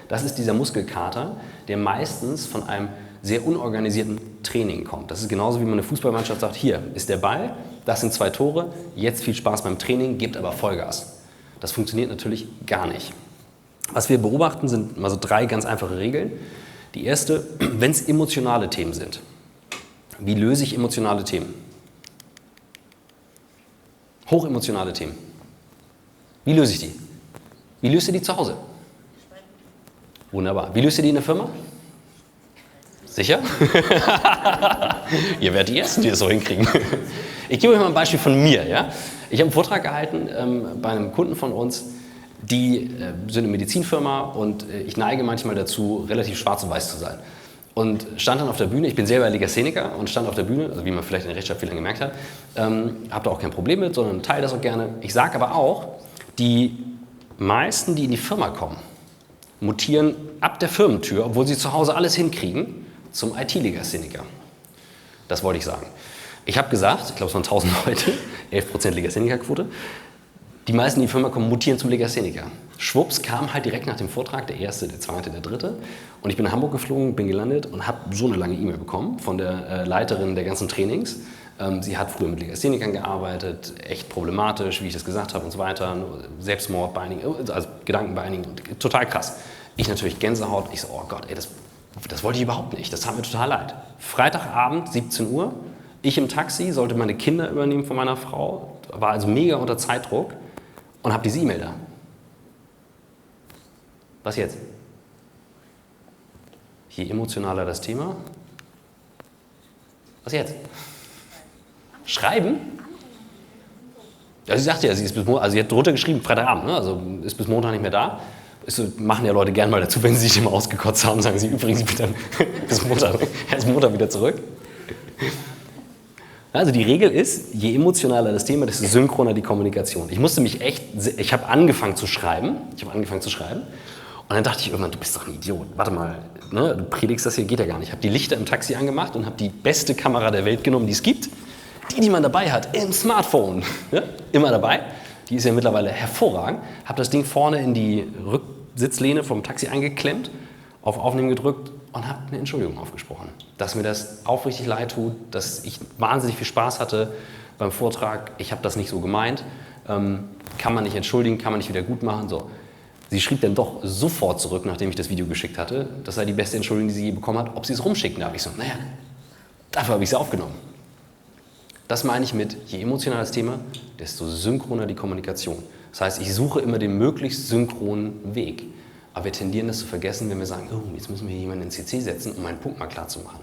das ist dieser Muskelkater, der meistens von einem sehr unorganisierten Training kommt. Das ist genauso, wie man eine Fußballmannschaft sagt, hier ist der Ball, das sind 2 Tore, jetzt viel Spaß beim Training, gebt aber Vollgas. Das funktioniert natürlich gar nicht. Was wir beobachten, sind mal so 3 ganz einfache Regeln. Die erste, wenn es emotionale Themen sind. Wie löse ich emotionale Themen? Hochemotionale Themen. Wie löse ich die? Wie löst ihr die zu Hause? Wunderbar. Wie löst ihr die in der Firma? Sicher? Ihr werdet die Ersten, die das so hinkriegen. Ich gebe euch mal ein Beispiel von mir. Ja? Ich habe einen Vortrag gehalten bei einem Kunden von uns, die sind eine Medizinfirma und ich neige manchmal dazu, relativ schwarz und weiß zu sein. Und stand dann auf der Bühne, ich bin selber Legastheniker und stand auf der Bühne, also wie man vielleicht in der Rechtschreibfehlern gemerkt hat, habe da auch kein Problem mit, sondern teile das auch gerne. Ich sage aber auch, die meisten, die in die Firma kommen, mutieren ab der Firmentür, obwohl sie zu Hause alles hinkriegen, zum IT-Legastheniker. Das wollte ich sagen. Ich habe gesagt, ich glaube es waren 1000 Leute, 11% Legasthenikerquote, die meisten, die in die Firma kommen, mutieren zum Legastheniker. Schwupps kam halt direkt nach dem Vortrag der erste, der zweite, der dritte. Und ich bin nach Hamburg geflogen, bin gelandet und habe so eine lange E-Mail bekommen von der Leiterin der ganzen Trainings. Sie hat früher mit Legasthenikern gearbeitet, echt problematisch, wie ich das gesagt habe und so weiter. Selbstmord bei einigen, also Gedanken bei einigen, total krass. Ich natürlich Gänsehaut, ich so, oh Gott, ey, das wollte ich überhaupt nicht, das tat mir total leid. Freitagabend, 17 Uhr, ich im Taxi, sollte meine Kinder übernehmen von meiner Frau, war also mega unter Zeitdruck und habe diese E-Mail da. Was jetzt? Je emotionaler das Thema. Was jetzt? Schreiben? Ja, sie sagte ja, sie hat drunter geschrieben, Freitagabend, ne? Also ist bis Montag nicht mehr da. Machen ja Leute gern mal dazu, wenn sie sich immer ausgekotzt haben, sagen sie übrigens bitte bis Montag wieder zurück. Also die Regel ist, je emotionaler das Thema, desto synchroner die Kommunikation. Ich habe angefangen zu schreiben. Und dann dachte ich irgendwann, du bist doch ein Idiot. Warte mal, ne, du predigst das hier, geht ja gar nicht. Ich habe die Lichter im Taxi angemacht und habe die beste Kamera der Welt genommen, die es gibt. Die man dabei hat, im Smartphone. Ja, immer dabei. Die ist ja mittlerweile hervorragend. Habe das Ding vorne in die Rücksitzlehne vom Taxi eingeklemmt, auf Aufnehmen gedrückt und habe eine Entschuldigung aufgesprochen. Dass mir das aufrichtig leid tut, dass ich wahnsinnig viel Spaß hatte beim Vortrag. Ich habe das nicht so gemeint. Kann man nicht entschuldigen, kann man nicht wieder gut machen. So. Sie schrieb dann doch sofort zurück, nachdem ich das Video geschickt hatte. Das sei die beste Entschuldigung, die sie je bekommen hat, ob sie es rumschicken darf. Ich so, naja, dafür habe ich sie aufgenommen. Das meine ich mit, je emotionaler das Thema, desto synchroner die Kommunikation. Das heißt, ich suche immer den möglichst synchronen Weg. Aber wir tendieren das zu vergessen, wenn wir sagen, oh, jetzt müssen wir hier jemanden in CC setzen, um einen Punkt mal klar zu machen.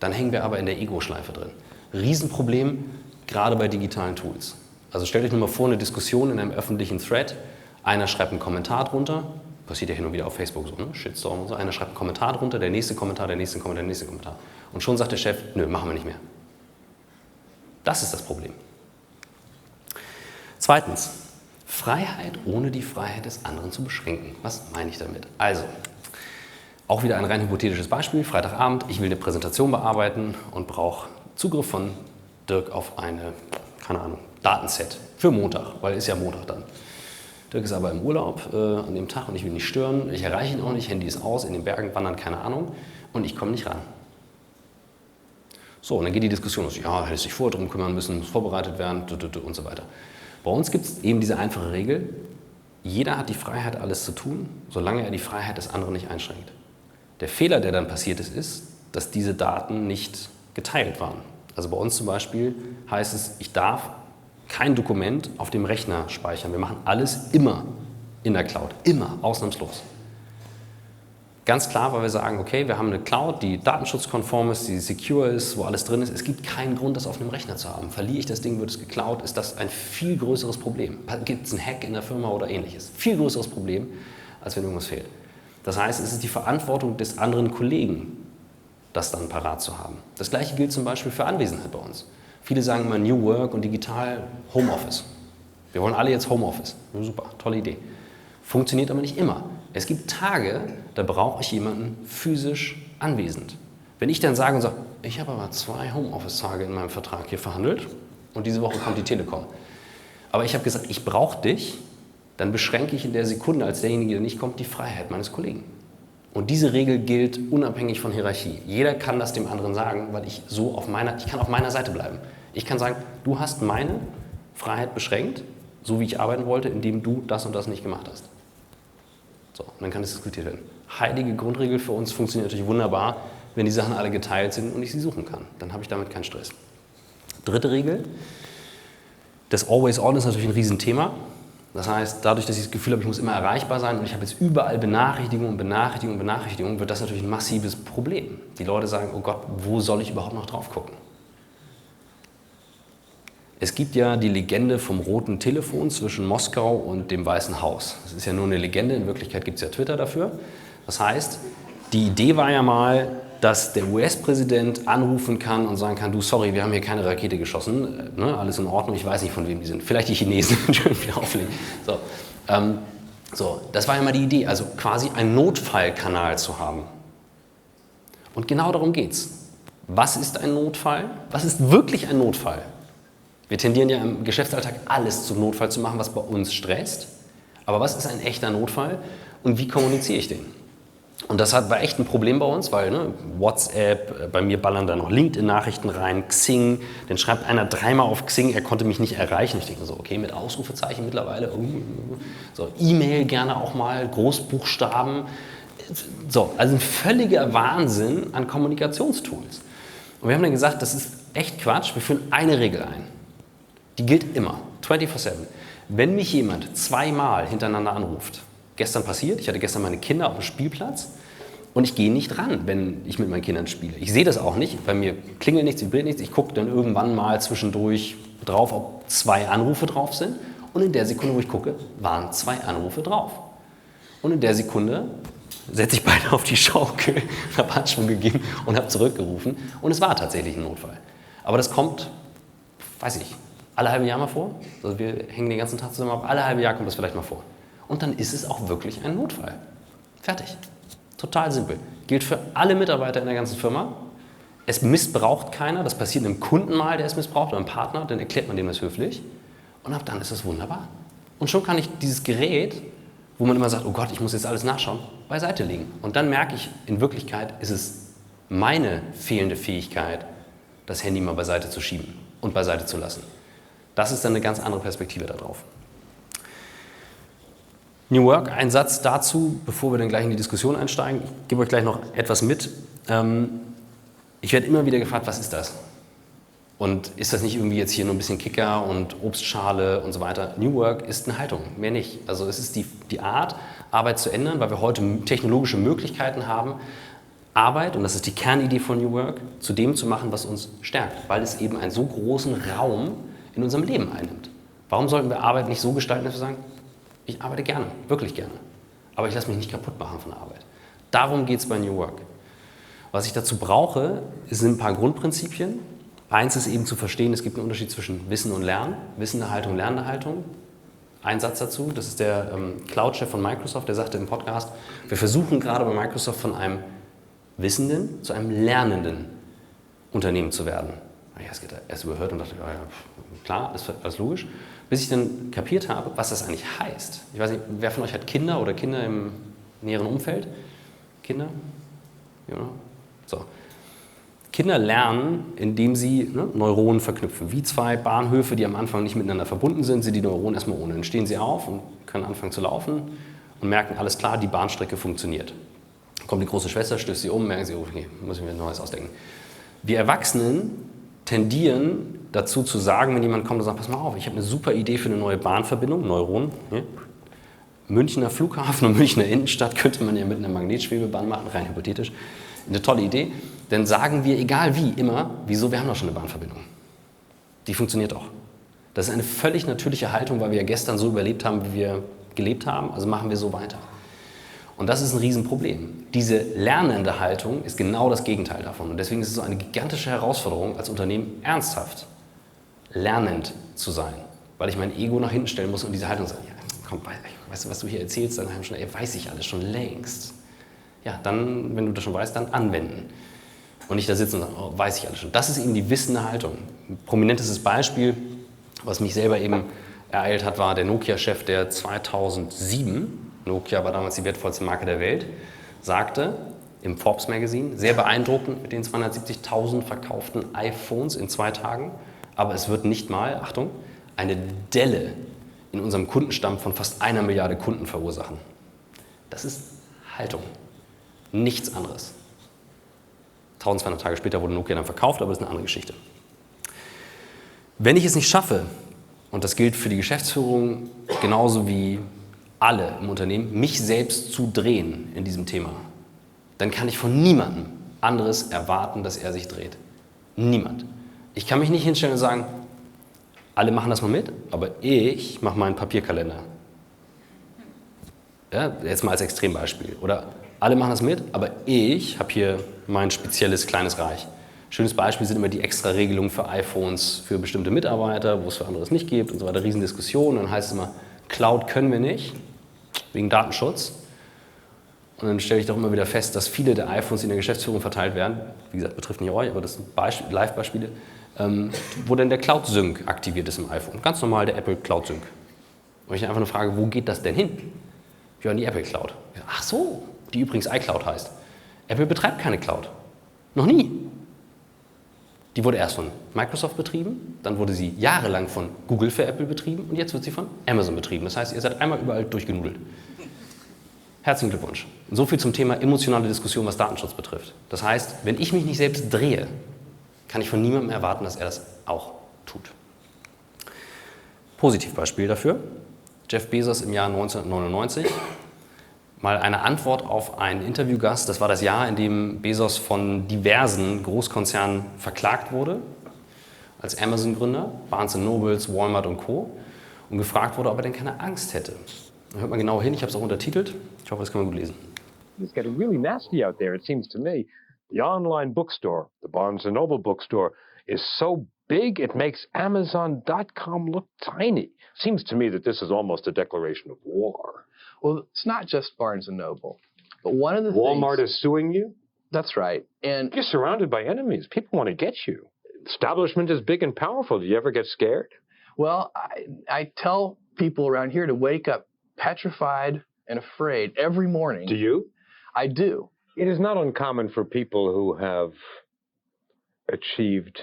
Dann hängen wir aber in der Ego-Schleife drin. Riesenproblem, gerade bei digitalen Tools. Also stellt euch nur mal vor, eine Diskussion in einem öffentlichen Thread. Einer schreibt einen Kommentar drunter, passiert ja hin und wieder auf Facebook so, ne? Shitstorm und so. Einer schreibt einen Kommentar drunter, der nächste Kommentar, der nächste Kommentar, der nächste Kommentar. Und schon sagt der Chef, nö, machen wir nicht mehr. Das ist das Problem. Zweitens, Freiheit ohne die Freiheit des anderen zu beschränken. Was meine ich damit? Also, auch wieder ein rein hypothetisches Beispiel. Freitagabend, ich will eine Präsentation bearbeiten und brauche Zugriff von Dirk auf eine, keine Ahnung, Datenset für Montag, weil ist ja Montag dann. Dirk ist aber im Urlaub an dem Tag und ich will nicht stören. Ich erreiche ihn auch nicht, Handy ist aus, in den Bergen wandern, keine Ahnung. Und ich komme nicht ran. So, und dann geht die Diskussion los. Ja, hätte sich vorher darum kümmern müssen, muss vorbereitet werden und so weiter. Bei uns gibt es eben diese einfache Regel, jeder hat die Freiheit, alles zu tun, solange er die Freiheit des anderen nicht einschränkt. Der Fehler, der dann passiert ist, dass diese Daten nicht geteilt waren. Also bei uns zum Beispiel heißt es, ich darf kein Dokument auf dem Rechner speichern. Wir machen alles immer in der Cloud, immer, ausnahmslos. Ganz klar, weil wir sagen, okay, wir haben eine Cloud, die datenschutzkonform ist, die secure ist, wo alles drin ist. Es gibt keinen Grund, das auf einem Rechner zu haben. Verliere ich das Ding, wird es geklaut, ist das ein viel größeres Problem. Gibt es einen Hack in der Firma oder ähnliches? Viel größeres Problem, als wenn irgendwas fehlt. Das heißt, es ist die Verantwortung des anderen Kollegen, das dann parat zu haben. Das Gleiche gilt zum Beispiel für Anwesenheit bei uns. Viele sagen immer New Work und digital Homeoffice. Wir wollen alle jetzt Homeoffice. Super, tolle Idee. Funktioniert aber nicht immer. Es gibt Tage, da brauche ich jemanden physisch anwesend. Wenn ich dann sage und sage, ich habe aber 2 Homeoffice-Tage in meinem Vertrag hier verhandelt und diese Woche kommt die Telekom. Aber ich habe gesagt, ich brauche dich, dann beschränke ich in der Sekunde als derjenige, der nicht kommt, die Freiheit meines Kollegen. Und diese Regel gilt unabhängig von Hierarchie. Jeder kann das dem anderen sagen, weil ich kann auf meiner Seite bleiben. Ich kann sagen, du hast meine Freiheit beschränkt, so wie ich arbeiten wollte, indem du das und das nicht gemacht hast. So, und dann kann das diskutiert werden. Heilige Grundregel für uns funktioniert natürlich wunderbar, wenn die Sachen alle geteilt sind und ich sie suchen kann. Dann habe ich damit keinen Stress. Dritte Regel, das Always On ist natürlich ein Riesenthema. Das heißt, dadurch, dass ich das Gefühl habe, ich muss immer erreichbar sein und ich habe jetzt überall Benachrichtigungen, wird das natürlich ein massives Problem. Die Leute sagen, oh Gott, wo soll ich überhaupt noch drauf gucken? Es gibt ja die Legende vom roten Telefon zwischen Moskau und dem Weißen Haus. Das ist ja nur eine Legende, in Wirklichkeit gibt es ja Twitter dafür. Das heißt, die Idee war ja mal, dass der US-Präsident anrufen kann und sagen kann, du, sorry, wir haben hier keine Rakete geschossen, ne, alles in Ordnung, ich weiß nicht, von wem die sind. Vielleicht die Chinesen, schön wieder auflegen. So, das war ja mal die Idee, also quasi einen Notfallkanal zu haben. Und genau darum geht's. Was ist ein Notfall? Was ist wirklich ein Notfall? Wir tendieren ja im Geschäftsalltag alles zum Notfall zu machen, was bei uns stresst. Aber was ist ein echter Notfall und wie kommuniziere ich den? Und das war echt ein Problem bei uns, weil WhatsApp, bei mir ballern da noch LinkedIn-Nachrichten rein, Xing, dann schreibt einer dreimal auf Xing, er konnte mich nicht erreichen. Ich denke so, okay, mit Ausrufezeichen mittlerweile, so E-Mail gerne auch mal, Großbuchstaben. So, also ein völliger Wahnsinn an Kommunikationstools. Und wir haben dann gesagt, das ist echt Quatsch, wir führen eine Regel ein. Die gilt immer, 24/7. Wenn mich jemand zweimal hintereinander anruft, gestern passiert, ich hatte gestern meine Kinder auf dem Spielplatz und ich gehe nicht ran, wenn ich mit meinen Kindern spiele. Ich sehe das auch nicht, bei mir klingelt nichts, vibriert nichts. Ich gucke dann irgendwann mal zwischendurch drauf, ob 2 Anrufe drauf sind. Und in der Sekunde, wo ich gucke, waren 2 Anrufe drauf. Und in der Sekunde setze ich beide auf die Schaukel, habe Handschuhe gegeben und habe zurückgerufen. Und es war tatsächlich ein Notfall. Aber das kommt, weiß ich, alle halbe Jahr mal vor. Also wir hängen den ganzen Tag zusammen ab, alle halbe Jahr kommt das vielleicht mal vor. Und dann ist es auch wirklich ein Notfall. Fertig. Total simpel. Gilt für alle Mitarbeiter in der ganzen Firma. Es missbraucht keiner. Das passiert einem Kunden mal, der es missbraucht, oder einem Partner. Dann erklärt man dem das höflich. Und ab dann ist es wunderbar. Und schon kann ich dieses Gerät, wo man immer sagt, oh Gott, ich muss jetzt alles nachschauen, beiseite legen. Und dann merke ich, in Wirklichkeit ist es meine fehlende Fähigkeit, das Handy mal beiseite zu schieben und beiseite zu lassen. Das ist dann eine ganz andere Perspektive darauf. New Work, ein Satz dazu, bevor wir dann gleich in die Diskussion einsteigen. Ich gebe euch gleich noch etwas mit. Ich werde immer wieder gefragt, was ist das? Und ist das nicht irgendwie jetzt hier nur ein bisschen Kicker und Obstschale und so weiter? New Work ist eine Haltung, mehr nicht. Also es ist die Art, Arbeit zu ändern, weil wir heute technologische Möglichkeiten haben, Arbeit, und das ist die Kernidee von New Work, zu dem zu machen, was uns stärkt, weil es eben einen so großen Raum in unserem Leben einnimmt. Warum sollten wir Arbeit nicht so gestalten, dass wir sagen, ich arbeite gerne, wirklich gerne, aber ich lasse mich nicht kaputt machen von der Arbeit. Darum geht es bei New Work. Was ich dazu brauche, sind ein paar Grundprinzipien. Eins ist eben zu verstehen, es gibt einen Unterschied zwischen Wissen und Lernen, wissende Haltung, lernende Haltung. Ein Satz dazu, das ist der Cloud-Chef von Microsoft, der sagte im Podcast, wir versuchen gerade bei Microsoft von einem Wissenden zu einem lernenden Unternehmen zu werden. Ich habe es erst überhört und dachte, ja, klar, das ist alles logisch. Bis ich dann kapiert habe, was das eigentlich heißt. Ich weiß nicht, wer von euch hat Kinder oder Kinder im näheren Umfeld? Kinder? Ja. So. Kinder lernen, indem sie Neuronen verknüpfen. Wie 2 Bahnhöfe, die am Anfang nicht miteinander verbunden sind, sind die Neuronen erstmal ohne. Dann stehen sie auf und können anfangen zu laufen und merken, alles klar, die Bahnstrecke funktioniert. Dann kommt die große Schwester, stößt sie um, merken sie, okay, muss ich mir Neues ausdenken. Wir Erwachsenen tendieren dazu zu sagen, wenn jemand kommt und sagt, pass mal auf, ich habe eine super Idee für eine neue Bahnverbindung, Neuronen. Ja? Münchner Flughafen und Münchner Innenstadt könnte man ja mit einer Magnetschwebebahn machen, rein hypothetisch. Eine tolle Idee. Dann sagen wir, egal wie, immer, wieso, wir haben doch schon eine Bahnverbindung. Die funktioniert doch. Das ist eine völlig natürliche Haltung, weil wir ja gestern so überlebt haben, wie wir gelebt haben, also machen wir so weiter. Und das ist ein Riesenproblem. Diese lernende Haltung ist genau das Gegenteil davon. Und deswegen ist es so eine gigantische Herausforderung als Unternehmen, ernsthaft lernend zu sein. Weil ich mein Ego nach hinten stellen muss und diese Haltung sagen, ja, komm, weißt du, was du hier erzählst, dann haben schon, weiß ich alles schon längst. Ja, dann, wenn du das schon weißt, dann anwenden. Und nicht da sitzen und sagen, oh, weiß ich alles schon. Das ist eben die wissende Haltung. Ein prominentestes Beispiel, was mich selber eben ereilt hat, war der Nokia-Chef, der 2007, Nokia war damals die wertvollste Marke der Welt, sagte im Forbes Magazine, sehr beeindruckend mit den 270.000 verkauften iPhones in 2 Tagen, aber es wird nicht mal, Achtung, eine Delle in unserem Kundenstamm von fast 1 Milliarde Kunden verursachen. Das ist Haltung, nichts anderes. 1200 Tage später wurde Nokia dann verkauft, aber das ist eine andere Geschichte. Wenn ich es nicht schaffe, und das gilt für die Geschäftsführung genauso wie alle im Unternehmen, mich selbst zu drehen in diesem Thema, dann kann ich von niemandem anderes erwarten, dass er sich dreht. Niemand. Ich kann mich nicht hinstellen und sagen, alle machen das mal mit, aber ich mache meinen Papierkalender. Ja, jetzt mal als Extrembeispiel. Oder alle machen das mit, aber ich habe hier mein spezielles kleines Reich. Schönes Beispiel sind immer die Extra-Regelungen für iPhones für bestimmte Mitarbeiter, wo es für andere nicht gibt und so weiter. Riesendiskussionen. Dann heißt es immer, Cloud können wir nicht, wegen Datenschutz. Und dann stelle ich doch immer wieder fest, dass viele der iPhones, die in der Geschäftsführung verteilt werden, wie gesagt, betrifft nicht euch, aber das sind Live-Beispiele, wo dann der Cloud-Sync aktiviert ist im iPhone. Ganz normal der Apple Cloud-Sync. Und ich einfach nur frage, wo geht das denn hin? Ja, in die Apple Cloud. Ach so, die übrigens iCloud heißt. Apple betreibt keine Cloud. Noch nie. Die wurde erst von Microsoft betrieben, dann wurde sie jahrelang von Google für Apple betrieben und jetzt wird sie von Amazon betrieben. Das heißt, ihr seid einmal überall durchgenudelt. Herzlichen Glückwunsch. So viel zum Thema emotionale Diskussion, was Datenschutz betrifft. Das heißt, wenn ich mich nicht selbst drehe, kann ich von niemandem erwarten, dass er das auch tut. Positivbeispiel dafür. Jeff Bezos im Jahr 1999. Mal eine Antwort auf einen Interviewgast. Das war das Jahr, in dem Bezos von diversen Großkonzernen verklagt wurde, als Amazon-Gründer, Barnes & Nobles, Walmart und Co. und gefragt wurde, ob er denn keine Angst hätte. Da hört man genau hin, ich habe es auch untertitelt. Ich hoffe, das kann man gut lesen. It's getting really nasty out there, it seems to me. The online bookstore, the Barnes & Noble bookstore, is so big it makes Amazon.com look tiny. Seems to me that this is almost a declaration of war. Well, it's not just Barnes & Noble, but one of the Walmart things... is suing you? That's right. And You're surrounded by enemies. People want to get you. Establishment is big and powerful. Do you ever get scared? well, I tell people around here to wake up petrified and afraid every morning. Do you? I do. It is not uncommon for people who have achieved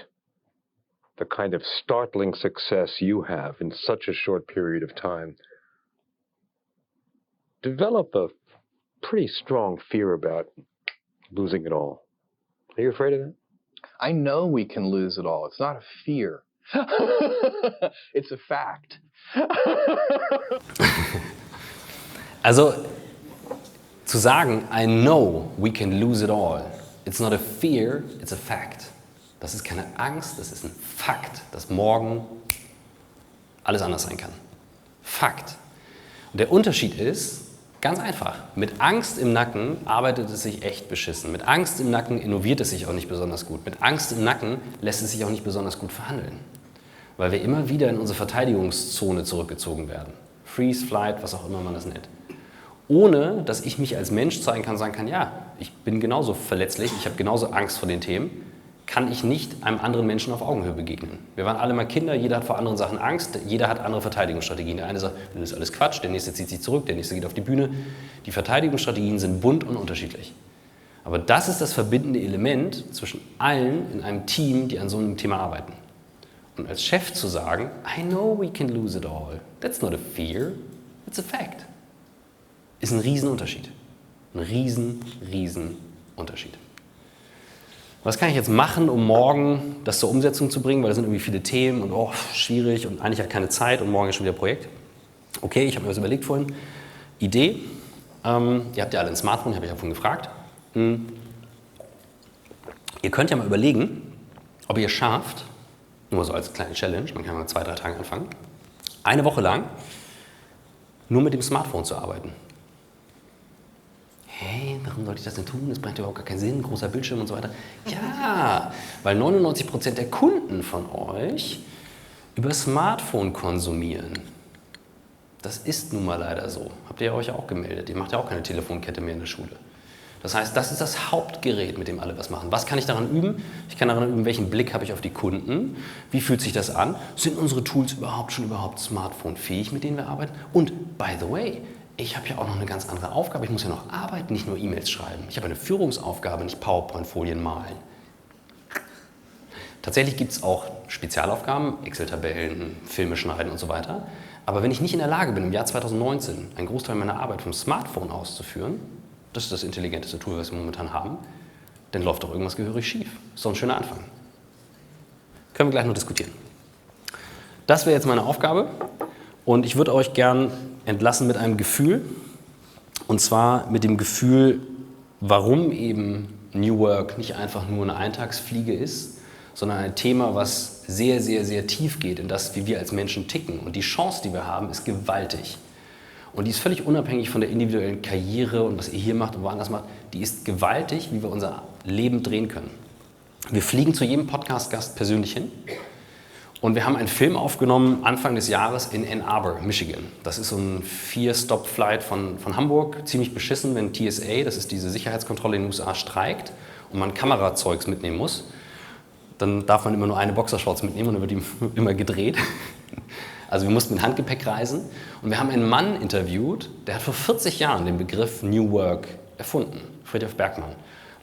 the kind of startling success you have in such a short period of time develop a pretty strong fear about losing it all. Are you afraid of that? I know we can lose it all. It's not a fear. It's a fact. Also zu sagen, I know we can lose it all, it's not a fear, it's a fact. Das ist keine Angst, das ist ein Fakt, dass morgen alles anders sein kann. Fakt. Und der Unterschied ist ganz einfach. Mit Angst im Nacken arbeitet es sich echt beschissen. Mit Angst im Nacken innoviert es sich auch nicht besonders gut. Mit Angst im Nacken lässt es sich auch nicht besonders gut verhandeln. Weil wir immer wieder in unsere Verteidigungszone zurückgezogen werden. Freeze, Flight, was auch immer man das nennt. Ohne, dass ich mich als Mensch zeigen kann, sagen kann, ja, ich bin genauso verletzlich, ich habe genauso Angst vor den Themen, kann ich nicht einem anderen Menschen auf Augenhöhe begegnen. Wir waren alle mal Kinder, jeder hat vor anderen Sachen Angst, jeder hat andere Verteidigungsstrategien. Der eine sagt, das ist alles Quatsch, der nächste zieht sich zurück, der nächste geht auf die Bühne. Die Verteidigungsstrategien sind bunt und unterschiedlich. Aber das ist das verbindende Element zwischen allen in einem Team, die an so einem Thema arbeiten. Und als Chef zu sagen, I know we can lose it all, that's not a fear, it's a fact, ist ein Riesenunterschied. Ein riesen Unterschied. Was kann ich jetzt machen, um morgen das zur Umsetzung zu bringen? Weil da sind irgendwie viele Themen und schwierig und eigentlich hat keine Zeit und morgen ist schon wieder Projekt. Okay, ich habe mir was überlegt vorhin. Idee. Ihr habt ja alle ein Smartphone, habe ich ja vorhin gefragt. Ihr könnt ja mal überlegen, ob ihr schafft, nur so als kleine Challenge, man kann mal 2-3 Tage anfangen, eine Woche lang nur mit dem Smartphone zu arbeiten. Hey, warum sollte ich das denn tun? Das bringt überhaupt gar keinen Sinn, großer Bildschirm und so weiter. Ja, weil 99% der Kunden von euch über Smartphone konsumieren. Das ist nun mal leider so. Habt ihr euch auch gemeldet? Ihr macht ja auch keine Telefonkette mehr in der Schule. Das heißt, das ist das Hauptgerät, mit dem alle was machen. Was kann ich daran üben? Ich kann daran üben, welchen Blick habe ich auf die Kunden? Wie fühlt sich das an? Sind unsere Tools überhaupt smartphone-fähig, mit denen wir arbeiten? Und, by the way, ich habe ja auch noch eine ganz andere Aufgabe. Ich muss ja noch arbeiten, nicht nur E-Mails schreiben. Ich habe eine Führungsaufgabe, nicht PowerPoint-Folien malen. Tatsächlich gibt es auch Spezialaufgaben, Excel-Tabellen, Filme schneiden und so weiter. Aber wenn ich nicht in der Lage bin, im Jahr 2019 einen Großteil meiner Arbeit vom Smartphone auszuführen, das ist das intelligenteste Tool, was wir momentan haben, dann läuft doch irgendwas gehörig schief. Ist doch ein schöner Anfang. Können wir gleich noch diskutieren. Das wäre jetzt meine Aufgabe und ich würde euch gern entlassen mit einem Gefühl, und zwar mit dem Gefühl, warum eben New Work nicht einfach nur eine Eintagsfliege ist, sondern ein Thema, was sehr tief geht in das, wie wir als Menschen ticken. Und die Chance, die wir haben, ist gewaltig. Und die ist völlig unabhängig von der individuellen Karriere und was ihr hier macht und woanders macht. Die ist gewaltig, wie wir unser Leben drehen können. Wir fliegen zu jedem Podcast-Gast persönlich hin. Und wir haben einen Film aufgenommen Anfang des Jahres in Ann Arbor, Michigan. Das ist so ein 4-Stop-Flight von Hamburg. Ziemlich beschissen, wenn TSA, das ist diese Sicherheitskontrolle in den USA, streikt und man Kamerazeugs mitnehmen muss. Dann darf man immer nur eine Boxershorts mitnehmen und dann wird die immer gedreht. Also wir mussten mit Handgepäck reisen und wir haben einen Mann interviewt, der hat vor 40 Jahren den Begriff New Work erfunden, Fridtjof Bergmann.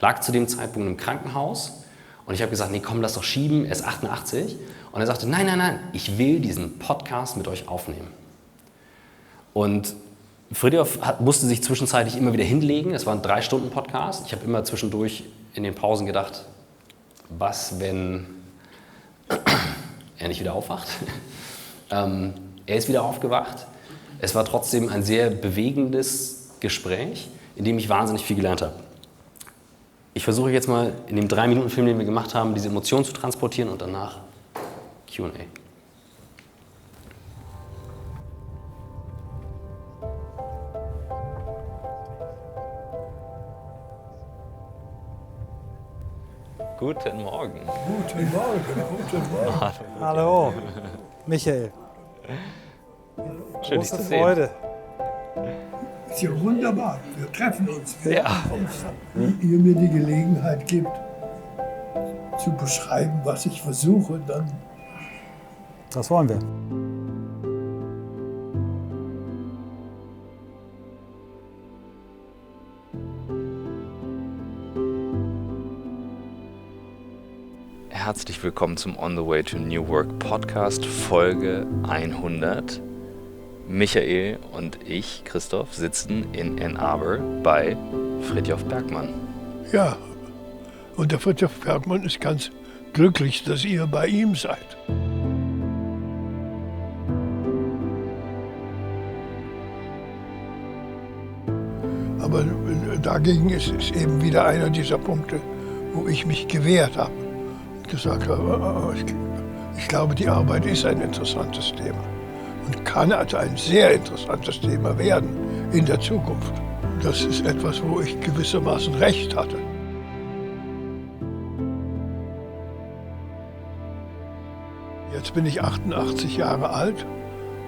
Lag zu dem Zeitpunkt im Krankenhaus und ich habe gesagt, nee komm, lass doch schieben, er ist 88. Und er sagte, nein, ich will diesen Podcast mit euch aufnehmen. Und Fridtjof musste sich zwischenzeitlich immer wieder hinlegen, es war ein 3-Stunden-Podcast. Ich habe immer zwischendurch in den Pausen gedacht, was, wenn er nicht wieder aufwacht? Er ist wieder aufgewacht. Es war trotzdem ein sehr bewegendes Gespräch, in dem ich wahnsinnig viel gelernt habe. Ich versuche jetzt mal in dem 3-Minuten-Film, den wir gemacht haben, diese Emotionen zu transportieren und danach Q&A. Guten Morgen. Guten Morgen, guten Morgen. Hallo, Michael. Schön, dich Große zu sehen. Freude. Ist ja wunderbar. Wir treffen uns. Ja. Wie ihr mir die Gelegenheit gibt, zu beschreiben, was ich versuche, dann Das wollen wir. Herzlich willkommen zum On the Way to New Work Podcast Folge 100. Michael und ich, Christoph, sitzen in Ann Arbor bei Fridtjof Bergmann. ja. Und der Fridtjof Bergmann ist ganz glücklich, dass ihr bei ihm seid. Aber dagegen ist eben wieder einer dieser Punkte, wo ich mich gewehrt habe und gesagt habe, ich glaube, die Arbeit ist ein interessantes Thema und kann also ein sehr interessantes Thema werden in der Zukunft. Das ist etwas, wo ich gewissermaßen recht hatte. Jetzt bin ich 88 Jahre alt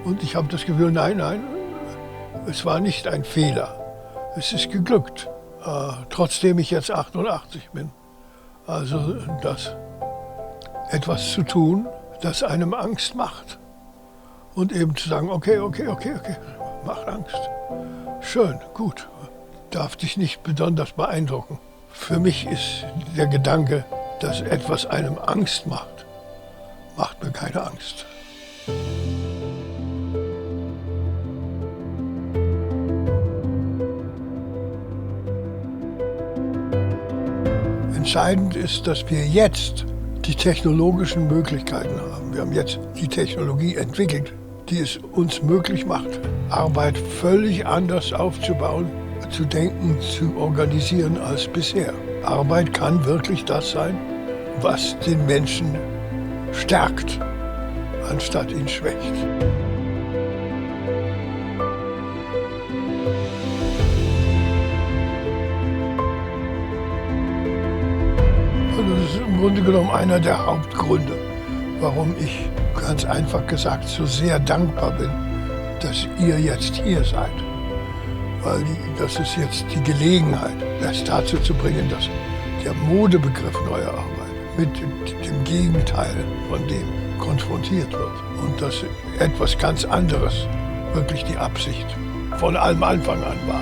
und ich habe das Gefühl, nein, es war nicht ein Fehler. Es ist geglückt, trotzdem ich jetzt 88 bin. Also das etwas zu tun, das einem Angst macht. Und eben zu sagen, okay, macht Angst. Schön, gut, darf dich nicht besonders beeindrucken. Für mich ist der Gedanke, dass etwas einem Angst macht, macht mir keine Angst. Entscheidend ist, dass wir jetzt die technologischen Möglichkeiten haben. Wir haben jetzt die Technologie entwickelt, die es uns möglich macht, Arbeit völlig anders aufzubauen, zu denken, zu organisieren als bisher. Arbeit kann wirklich das sein, was den Menschen stärkt, anstatt ihn schwächt. Also das ist im Grunde genommen einer der Hauptgründe, warum ich ganz einfach gesagt so sehr dankbar bin, dass ihr jetzt hier seid. Weil das ist jetzt die Gelegenheit, das dazu zu bringen, dass der Modebegriff neuer Arbeit mit dem Gegenteil von dem konfrontiert wird. Und dass etwas ganz anderes wirklich die Absicht von allem Anfang an war.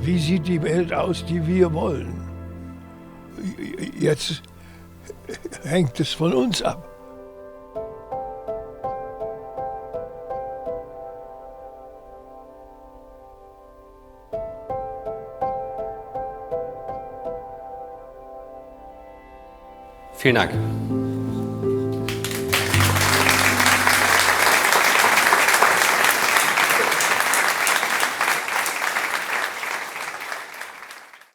Wie sieht die Welt aus, die wir wollen? Jetzt hängt es von uns ab. Vielen Dank.